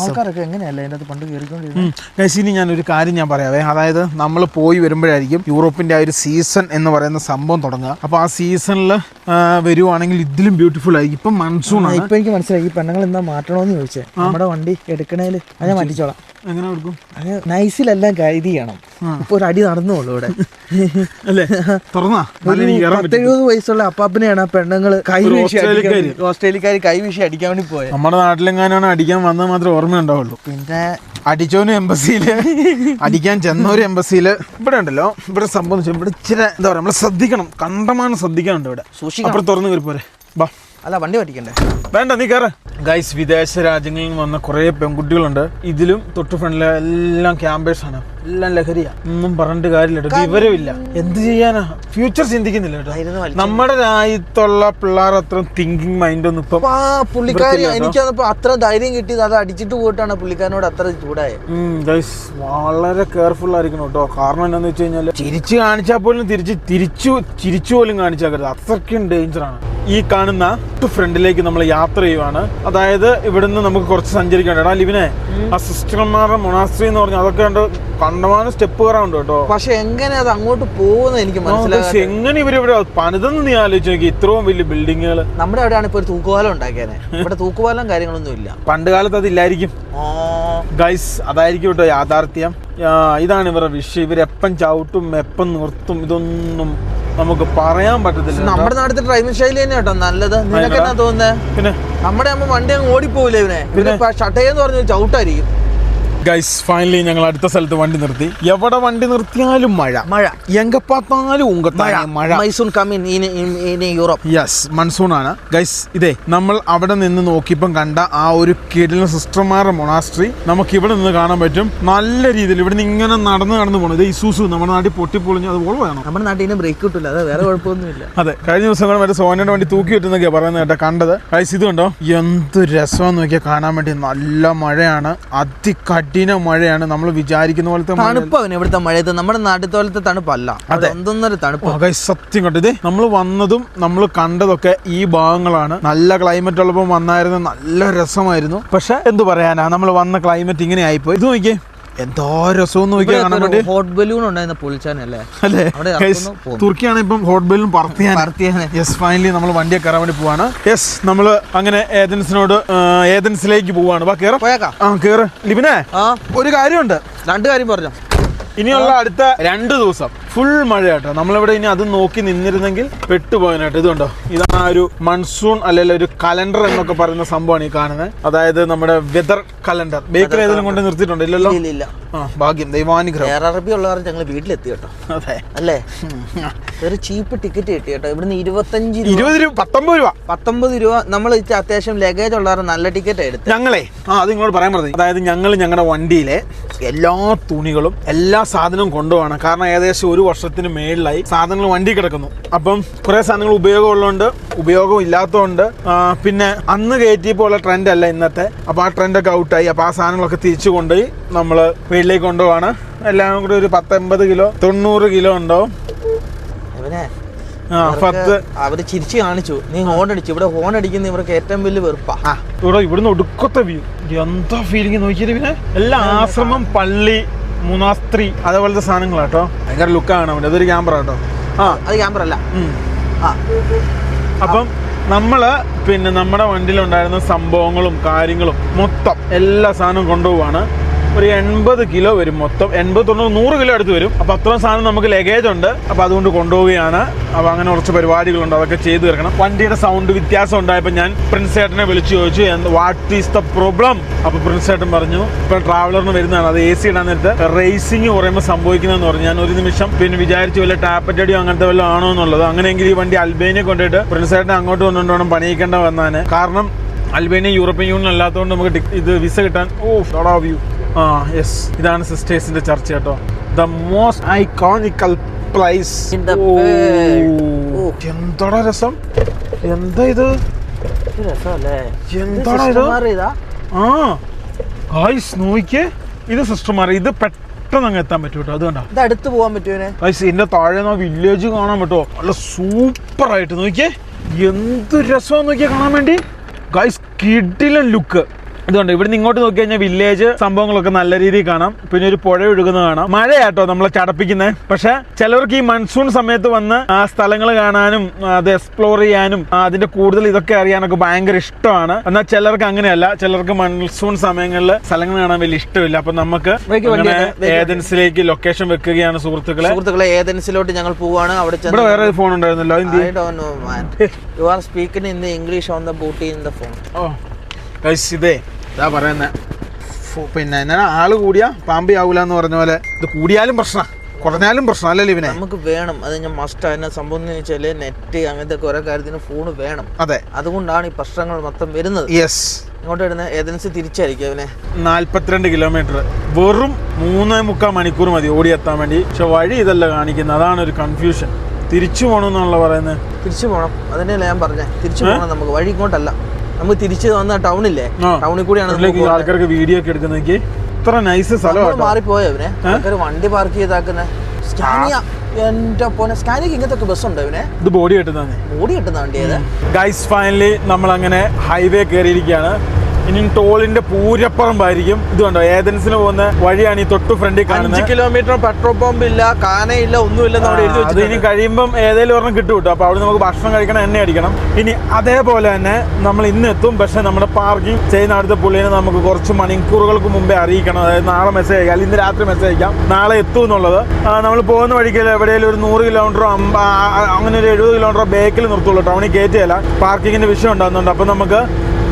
Speaker 1: ആൾക്കാരൊക്കെ
Speaker 2: എങ്ങനെയല്ല അതിനകത്ത് പണ്ട് കയറിക്കൊണ്ടിരുന്നത്.
Speaker 1: ഇനി ഞാനൊരു കാര്യം ഞാൻ പറയാവേ. അതായത് നമ്മൾ പോയി വരുമ്പോഴായിരിക്കും യൂറോപ്പിന്റെ ആ ഒരു സീസൺ എന്ന് പറയുന്ന സംഭവം തുടങ്ങുക. അപ്പൊ ആ സീസണിൽ വരുവാണെങ്കിൽ ഇതിലും ബ്യൂട്ടിഫുൾ ആയിരിക്കും. ഇപ്പം മൺസൂൺ ആണ്.
Speaker 2: ഇപ്പൊ എനിക്ക് മനസ്സിലായി ഈ പെണ്ണുങ്ങൾ എന്താ മാറ്റണോന്ന് ചോദിച്ചേ. നമ്മുടെ വണ്ടി എടുക്കണേല് അത് ഞാൻ മാറ്റിച്ചോളാം.
Speaker 1: എങ്ങനെ കൊടുക്കും?
Speaker 2: നൈസിലെല്ലാം ഇത് ചെയ്യണം. ഇപ്പൊ ഒരു അടി നടന്നോളൂ ഇവിടെ
Speaker 1: അല്ലേ. 70
Speaker 2: വയസ്സുള്ള അപ്പാപ്പനെയാണ് പെണ്ണുങ്ങൾ ഓസ്ട്രേലിയക്കാർ കൈവീശി അടിക്കാൻ വേണ്ടി പോയത്.
Speaker 1: നമ്മുടെ നാട്ടിലെങ്ങാനാണ് അടിക്കാൻ വന്നാൽ മാത്രമേ ഓർമ്മയുണ്ടാവുള്ളൂ.
Speaker 2: പിന്നെ
Speaker 1: അടിച്ചോനും എംബസിയില്, അടിക്കാൻ ചെന്നവരും എംബസിയില്. ഇവിടെ ഉണ്ടല്ലോ, ഇവിടെ സംഭവം ഇവിടെ ഇച്ചിരി എന്താ പറയാ, നമ്മൾ ശ്രദ്ധിക്കണം, കണ്ടമാനം ശ്രദ്ധിക്കാനുണ്ട് ഇവിടെ. അപ്പുറം തുറന്നു കയറി പോരെ. ബാ
Speaker 2: അല്ല വണ്ടി പഠിക്കണ്ടേ?
Speaker 1: വേണ്ട, നീ കയറ. ഗൈസ്, വിദേശ രാജ്യങ്ങളിൽ നിന്ന് വന്ന കുറേ പെൺകുട്ടികളുണ്ട്. ഇതിലും തൊട്ട് ഫ്രണ്ടിലെ എല്ലാം ക്യാമ്പേഴ്സ് ആണ്, എല്ലാം ലഹരിയാ. ഒന്നും പറഞ്ഞിട്ട് കാര്യമില്ല, വിവരമില്ല. എന്ത് ചെയ്യാനാ? ഫ്യൂച്ചർ ചിന്തിക്കുന്നില്ല കേട്ടോ. നമ്മുടെ രാജ്യത്തുള്ള പിള്ളേർ അത്ര തിങ്കിങ് മൈൻഡ് ഒന്നും ഇപ്പൊ
Speaker 2: പുള്ളിക്കാരി എനിക്കപ്പോ അത്ര ധൈര്യം കിട്ടിയത് അത് അടിച്ചിട്ട് പോയിട്ടാണ് പുള്ളിക്കാരനോട് അത്ര ചൂടായത്.
Speaker 1: ഗൈസ്, വളരെ കെയർഫുൾ ആയിരിക്കണം കേട്ടോ. കാരണം എന്താന്ന് വെച്ച് കഴിഞ്ഞാൽ ചിരിച്ചു കാണിച്ചാൽ പോലും ചിരിച്ചു പോലും കാണിച്ചാൽ അത്രയ്ക്കും ഡേഞ്ചറാണ്. ഈ കാണുന്ന ഫ്രണ്ടിലേക്ക് നമ്മൾ യാത്ര ചെയ്യുവാണ്. അതായത് ഇവിടുന്ന് നമുക്ക് കുറച്ച് സഞ്ചരിക്കണ്ട. ലിവിനെ, ആ സിസ്റ്റർമാരുടെ മൊണാസ്ട്രി എന്ന് പറഞ്ഞാൽ അതൊക്കെ കണ്ടമാനം സ്റ്റെപ്പ് കയറാറുണ്ട് കേട്ടോ.
Speaker 2: പക്ഷെ എങ്ങനെ അത് അങ്ങോട്ട് പോകുന്ന എനിക്ക് മനസ്സിലായി.
Speaker 1: എങ്ങനെ ഇവരിവിടെ പണിതെന്ന് നീ ആലോചിച്ച് നോക്കി, ഇത്രയും വലിയ ബിൽഡിങ്ങുകൾ.
Speaker 2: നമ്മുടെ അവിടെയാണ് ഇപ്പൊ ഒരു തൂക്കുപാലം ഉണ്ടാക്കിയത്. ഇവിടെ തൂക്കുപാലം കാര്യങ്ങളൊന്നും ഇല്ല.
Speaker 1: പണ്ട് കാലത്ത് അതില്ലായിരിക്കും ഗൈസ്, അതായിരിക്കും കേട്ടോ യാഥാർത്ഥ്യം. ഇതാണ് ഇവരുടെ വിഷയം. ഇവരെപ്പം ചവിട്ടും എപ്പം നിർത്തും ഇതൊന്നും നമുക്ക് പറയാൻ പറ്റത്തില്ല.
Speaker 2: നമ്മുടെ നാട്ടിലെ ഡ്രൈവിംഗ് ശൈലി തന്നെ കേട്ടോ നല്ലത്. നിനക്ക് എന്നാ തോന്നുന്നത്?
Speaker 1: പിന്നെ
Speaker 2: നമ്മുടെ ആകുമ്പോ വണ്ടി അങ്ങ് ഓടിപ്പോവില്ല. ഇവനെ ഷട്ടേന്ന് പറഞ്ഞ ചവിട്ടായിരിക്കും.
Speaker 1: ഗൈസ്, ഫൈനലി ഞങ്ങൾ അടുത്ത സ്ഥലത്ത് വണ്ടി നിർത്തി. എവിടെ വണ്ടി നിർത്തിയാലും മഴ എങ്കപ്പാത്താലും മഴ. യെസ്, മൺസൂൺ ആണ് ഗൈസ്. ഇതേ നമ്മൾ അവിടെ നിന്ന് നോക്കിയപ്പം കണ്ട ആ ഒരു കിടിലൻ സിസ്റ്റർമാരുടെ മൊണാസ്ട്രി നമുക്ക് ഇവിടെ നിന്ന് കാണാൻ പറ്റും. നല്ല രീതിയിൽ ഇവിടെ നിന്ന് ഇങ്ങനെ നടന്നു പോകണം. ഇത് ഇസൂസു നമ്മുടെ നാട്ടിൽ പൊട്ടിപ്പൊളിഞ്ഞ് അത് വേണം.
Speaker 2: നമ്മുടെ നാട്ടിൽ ബ്രേക്ക് കിട്ടില്ല, അത് വേറെ കുഴപ്പമൊന്നുമില്ല.
Speaker 1: അതെ, കഴിഞ്ഞ ദിവസങ്ങൾ മറ്റേ സോനയുടെ വണ്ടി തൂക്കി കിട്ടുന്നൊക്കെയാ പറയുന്നത് കേട്ടോ കണ്ടത്. ഗൈസ്, ഇത് കണ്ടോ എന്ത് രസമാന്ന് നോക്കിയാൽ കാണാൻ വേണ്ടി. നല്ല മഴയാണ്, കഠിന മഴയാണ്. നമ്മൾ വിചാരിക്കുന്ന പോലത്തെ
Speaker 2: തണുപ്പാണ് ഇവിടുത്തെ മഴയത്ത്. നമ്മുടെ നാട്ടിലത്തെ പോലത്തെ തണുപ്പല്ല, അതൊന്നൊരു തണുപ്പ്.
Speaker 1: സത്യം കേട്ടോ. ഇത് നമ്മൾ വന്നതും നമ്മൾ കണ്ടതൊക്കെ ഈ ഭാഗങ്ങളാണ്. നല്ല ക്ലൈമറ്റ് ഉള്ളപ്പോൾ വന്നായിരുന്നു, നല്ല രസമായിരുന്നു. പക്ഷെ എന്ത് പറയാനാ, നമ്മൾ വന്ന ക്ലൈമറ്റ് ഇങ്ങനെ ആയിപ്പോയി. ഇത് നോക്കിയേ എന്തോ രസമെന്ന് നോക്കിയാൽ കാണാൻ വേണ്ടി.
Speaker 2: ഹോട്ട് ബലൂൺ ഉണ്ടായിരുന്ന പൊളിച്ചാനല്ലേ
Speaker 1: അല്ലേ? തുർക്കിയാണ് ഇപ്പം ഹോട്ട് ബലൂൺ പറത്തിയാണ്. യെസ്, ഫൈനലി നമ്മൾ വണ്ടിയെ കയറാൻ വേണ്ടി പോവാണ്. യെസ്, നമ്മൾ അങ്ങനെ ഏതൻസിലേക്ക് പോവാണ്. കേറ് ലിബിനെ. ഒരു കാര്യമുണ്ട്,
Speaker 2: 2 കാര്യം പറഞ്ഞോ.
Speaker 1: ഇനിയുള്ള അടുത്ത 2 ദിവസം ഫുൾ മഴ കേട്ടോ. നമ്മളിവിടെ ഇനി അത് നോക്കി നിന്നിരുന്നെങ്കിൽ പെട്ടുപോയനായിട്ട്. ഇതുണ്ടോ, ഇതാണ് ആ ഒരു മൺസൂൺ അല്ലെങ്കിൽ ഒരു കലണ്ടർ എന്നൊക്കെ പറയുന്ന സംഭവമാണ് ഈ കാണുന്നത്. അതായത് നമ്മുടെ വെതർ കലണ്ടർ. ബേക്കറി ഏതെങ്കിലും കൊണ്ട് നിർത്തിയിട്ടുണ്ടോ? ഇല്ലല്ലോ. ഭാഗ്യം, ദൈവാനുഗ്രഹം.
Speaker 2: അറബി ഉള്ളവർ ഞങ്ങൾ വീട്ടിലെത്തി കേട്ടോ. അതെ അല്ലേ, ഒരു ചീപ്പ് ടിക്കറ്റ് കിട്ടി കേട്ടോ. ഇവിടുന്ന് 19 രൂപ. നമ്മൾ അത്യാവശ്യം ലഗേജ് ഉള്ളവർ നല്ല ടിക്കറ്റ് എടുത്ത്
Speaker 1: ഞങ്ങളെ അത് നിങ്ങളോട് പറയാൻ പറഞ്ഞു. അതായത് ഞങ്ങൾ ഞങ്ങളുടെ വണ്ടിയിലെ എല്ലാ തുണികളും എല്ലാ സാധനവും കൊണ്ടുപോകണം. കാരണം ഏകദേശം 1 വർഷത്തിന് മേളിലായി സാധനങ്ങൾ വണ്ടി കിടക്കുന്നു. അപ്പം കുറെ സാധനങ്ങൾ ഉപയോഗമുള്ളതുകൊണ്ട് ഉപയോഗം ഇല്ലാത്തതുകൊണ്ട് പിന്നെ അന്ന് കയറ്റിയപ്പോൾ ട്രെൻഡ് അല്ല ഇന്നത്തെ. അപ്പോൾ ആ ട്രെൻഡൊക്കെ ഔട്ടായി. അപ്പോൾ ആ സാധനങ്ങളൊക്കെ തിരിച്ചു കൊണ്ടുപോയി നമ്മൾ വീട്ടിലേക്ക് കൊണ്ടുപോവാണ്. എല്ലാം കൂടി ഒരു 10-80 കിലോ 90 കിലോ ഉണ്ടാവും.
Speaker 2: അവര് ചിരിച്ചു കാണിച്ചു, നീ ഹോൺ അടിച്ചു. ഇവിടെ ഹോൺ അടിക്കുന്ന ഇവർക്ക് ഏറ്റവും വലിയ വെറുപ്പാ.
Speaker 1: ഇവിടുന്ന് ഒടുക്കത്തെ വ്യൂ, എന്താ ഫീലിംഗ് നോക്കിയത്. പിന്നെ എല്ലാ ആശ്രമം, പള്ളി, മുനാസ്ത്രി അതേപോലത്തെ സാധനങ്ങളാട്ടോ. ഭയങ്കര ലുക്കാണ് അവിടെ. അതൊരു ക്യാമറ കേട്ടോ.
Speaker 2: അത് ക്യാമറ അല്ല.
Speaker 1: അപ്പം നമ്മള് പിന്നെ നമ്മുടെ വണ്ടിയിലുണ്ടായിരുന്ന സംഭവങ്ങളും കാര്യങ്ങളും മൊത്തം എല്ലാ സാധനവും കൊണ്ടുപോവാണ്. ഒരു 80 കിലോ വരും മൊത്തം. 80-90 കിലോ അടുത്ത് വരും. അപ്പോൾ അത്രയും സാധനം നമുക്ക് ലഗേജ് ഉണ്ട്. അപ്പോൾ അതുകൊണ്ട് കൊണ്ടുപോവുകയാണ്. അപ്പോൾ അങ്ങനെ കുറച്ച് പരിപാടികളുണ്ട്, അതൊക്കെ ചെയ്തു തീർക്കണം. വണ്ടിയുടെ സൗണ്ട് വ്യത്യാസം ഉണ്ടായപ്പോൾ ഞാൻ പ്രിൻസ് ചേട്ടനെ വിളിച്ചു ചോദിച്ചു വാട്ട് ഈസ് ദ പ്രോബ്ലം. അപ്പോൾ പ്രിൻസ് ചേട്ടൻ പറഞ്ഞു ഇപ്പോൾ ട്രാവലറിന് വരുന്നതാണ്, അത് AC ഇടാൻ നേരത്ത് റേസിങ് പറയുമ്പോൾ സംഭവിക്കുന്നതെന്ന് പറഞ്ഞു. ഞാൻ ഒരു നിമിഷം പിന്നെ വിചാരിച്ചു വല്ല ടാപ്പറ്റടിയോ അങ്ങനത്തെ വല്ലതും ആണോ എന്നുള്ളത്. അങ്ങനെയെങ്കിൽ ഈ വണ്ടി അൽബേനിയ കൊണ്ടുപോയിട്ട് പ്രിൻസ് ചേട്ടനെ അങ്ങോട്ട് കൊണ്ടുവേണം പണിയിക്കേണ്ട വന്നാണ്. കാരണം അൽബേനിയ യൂറോപ്യൻ യൂണിയൻ അല്ലാത്തതുകൊണ്ട് നമുക്ക് ഇത് വിസ കിട്ടാൻ വ്യൂ. യെസ്, ഇതാണ് സിസ്റ്റേഴ്സിന്റെ ചർച്ച കേട്ടോ. The most iconical place. എന്താടാ രസം, എന്താ ഇത്, എന്താടാ ഇത്. ഗായ്സ് നോക്കിയേ, ഇത് സിസ്റ്റർമാർ. ഇത് പെട്ടെന്ന് അങ്ങ് എത്താൻ പറ്റും കേട്ടോ. അത് കണ്ടോ,
Speaker 2: ഇത് അടുത്ത് പോകാൻ പറ്റുമോ
Speaker 1: ഗായ്സ്? ഇതിന്റെ താഴെ വില്ലേജ് കാണാൻ പറ്റുമോ? നല്ല സൂപ്പർ ആയിട്ട് നോക്കിയേ, എന്ത് രസമാണ് നോക്കിയാൽ കാണാൻ വേണ്ടി. ഗായ്സ്, കിടിലൻ ലുക്ക്. ഇതുകൊണ്ട് ഇവിടെ നിന്ന് ഇങ്ങോട്ട് നോക്കി കഴിഞ്ഞാൽ വില്ലേജ് സംഭവങ്ങളൊക്കെ നല്ല രീതിയിൽ കാണാം. പിന്നെ ഒരു പുഴ ഒഴുകുന്നത് കാണാം. മഴയാട്ടോ നമ്മളെ ചടപ്പിക്കുന്നത്. പക്ഷെ ചിലർക്ക് ഈ മൺസൂൺ സമയത്ത് വന്ന് ആ സ്ഥലങ്ങൾ കാണാനും അത് എക്സ്പ്ലോർ ചെയ്യാനും അതിന്റെ കൂടുതൽ ഇതൊക്കെ അറിയാനൊക്കെ ഭയങ്കര ഇഷ്ടമാണ്. എന്നാൽ ചിലർക്ക് അങ്ങനെയല്ല. ചിലർക്ക് മൺസൂൺ സമയങ്ങളിൽ സ്ഥലങ്ങൾ കാണാൻ വലിയ ഇഷ്ടമില്ല. അപ്പൊ നമുക്ക് ഏതൻസിലേക്ക് ലൊക്കേഷൻ വെക്കുകയാണ് സുഹൃത്തുക്കളെ.
Speaker 2: ഏതൻസിലോട്ട് ഞങ്ങൾ പോവാണ്. അവിടെ
Speaker 1: ഇവിടെ വേറെ ഫോൺ ഉണ്ടായിരുന്നല്ലോ. ഇതേ ഇതാ പറയുന്നത്. പിന്നെ എന്നാ ആള് കൂടിയാ പാമ്പി ആവൂല എന്ന് പറഞ്ഞ പോലെ ഇത് കൂടിയാലും പ്രശ്നം. കുറഞ്ഞാലും പ്രശ്നമല്ലല്ലോ ഇവനെ.
Speaker 2: നമുക്ക് വേണം, അത് ഞാൻ മസ്റ്റ്. അതിനെ സംഭവം എന്ന് വെച്ചാൽ നെറ്റ് അങ്ങനത്തെ ഓരോ കാര്യത്തിന് ഫോണ് വേണം.
Speaker 1: അതെ,
Speaker 2: അതുകൊണ്ടാണ് ഈ പ്രശ്നങ്ങൾ മൊത്തം വരുന്നത്.
Speaker 1: യെസ്.
Speaker 2: ഇങ്ങോട്ട് വരുന്ന ഏജൻസി തിരിച്ചായിരിക്കും അവനെ.
Speaker 1: 42 കിലോമീറ്റർ, വെറും 3.25 മണിക്കൂർ മതി ഓടിയെത്താൻ വേണ്ടി. പക്ഷെ വഴി ഇതല്ല കാണിക്കുന്നത്, അതാണ് ഒരു കൺഫ്യൂഷൻ. തിരിച്ചു പോകണമെന്നുള്ള പറയുന്നത്.
Speaker 2: തിരിച്ചു പോകണം, അതിനല്ലേ ഞാൻ പറഞ്ഞേ, തിരിച്ചു പോകണം. നമുക്ക് വഴി ഇങ്ങോട്ടല്ല, നമുക്ക് തിരിച്ച് വന്ന ടൗണില്ലേ, ടൗണിൽ കൂടിയാണ്
Speaker 1: ആൾക്കാർക്ക് വീഡിയോ ഒക്കെ എടുക്കുന്നേക്ക്. ഇത്ര നൈസ് സ്ഥലമാണ്.
Speaker 2: മാറിപ്പോയോ അവനെ, ആൾക്കാർ വണ്ടി പാർക്ക് ചെയ്താക്കുന്ന സ്കാനിയ. എന്റെ പോനെ, സ്കാനിക്ക് ഇങ്ങനത്തെ ബസ് ഉണ്ടോ ഇവനെ?
Speaker 1: ഇത് ബോഡി കെട്ടുന്നതാണ്,
Speaker 2: ബോഡി കെട്ടുന്ന വണ്ടി ഏത്.
Speaker 1: ഗൈസ് ഫൈനലി നമ്മൾ അങ്ങനെ ഹൈവേ കയറിയിരിക്കുകയാണ്. ഇനി ടോളിന്റെ പൂരപ്പറമ്പായിരിക്കും. ഇത് കണ്ടോ, ഏതൻസിന് പോകുന്ന വഴിയാണ് ഈ തൊട്ട് ഫ്രണ്ടിൽ കാണുന്നത്.
Speaker 2: 5 കിലോമീറ്റർ പെട്രോൾ പമ്പ് ഇല്ല, കാനയില്ല, ഒന്നുമില്ല.
Speaker 1: അത് ഇനി കഴിയുമ്പം ഏതെങ്കിലും ഒരെണ്ണം കിട്ടും കേട്ടോ. അപ്പൊ അവിടെ നമുക്ക് ഭക്ഷണം കഴിക്കണം, എണ്ണ അടിക്കണം. ഇനി അതേപോലെ തന്നെ നമ്മൾ ഇന്ന് എത്തും, പക്ഷെ നമ്മുടെ പാർക്കിംഗ് ചെയ്യുന്ന അടുത്ത പുള്ളിനെ നമുക്ക് കുറച്ച് മണിക്കൂറുകൾക്ക് മുമ്പേ അറിയിക്കണം. അതായത് നാളെ മെസ്സേജ് അയക്കാം, അല്ലെങ്കിൽ ഇന്ന് രാത്രി മെസ്സേജ് അയക്കാം, നാളെ എത്തും എന്നുള്ളത്. നമ്മൾ പോകുന്ന വഴിക്ക് എവിടെയെങ്കിലും ഒരു 100 കിലോമീറ്ററോ അങ്ങനെ ഒരു 70 കിലോമീറ്ററോ ബേക്കിൽ നിർത്തുള്ളൂ, ടൗണിൽ കയറ്റിയല്ല. പാർക്കിങ്ങിന്റെ വിഷയം ഉണ്ടാകുന്നുണ്ട്. അപ്പൊ നമുക്ക്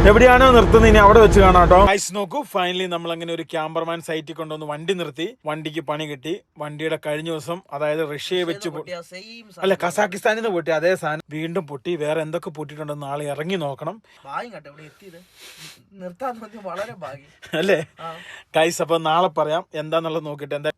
Speaker 1: എവിടെയാണോ നിർത്തുന്നത് ഇനി അവിടെ വെച്ച് കാണാം കേട്ടോ. ഐസ് നോക്കൂ, ഫൈനലി നമ്മൾ അങ്ങനെ ഒരു ക്യാമറമാൻ സൈറ്റിൽ കൊണ്ടുവന്ന് വണ്ടി നിർത്തി. വണ്ടിക്ക് പണി കിട്ടി. വണ്ടിയുടെ കഴിഞ്ഞ ദിവസം, അതായത് റഷ്യയെ വെച്ച് അല്ല കസാക്കിസ്ഥാനിൽ നിന്ന് പൊട്ടി അതേ സാധനം വീണ്ടും പൊട്ടി. വേറെ എന്തൊക്കെ പൊട്ടിയിട്ടുണ്ടെന്ന് നാളെ ഇറങ്ങി നോക്കണം
Speaker 2: നിർത്താൻ വളരെ ഭാഗ്യം
Speaker 1: അല്ലേ ഗൈസ്. അപ്പൊ നാളെ പറയാം എന്താന്നുള്ളത് നോക്കിയിട്ട്. എന്താ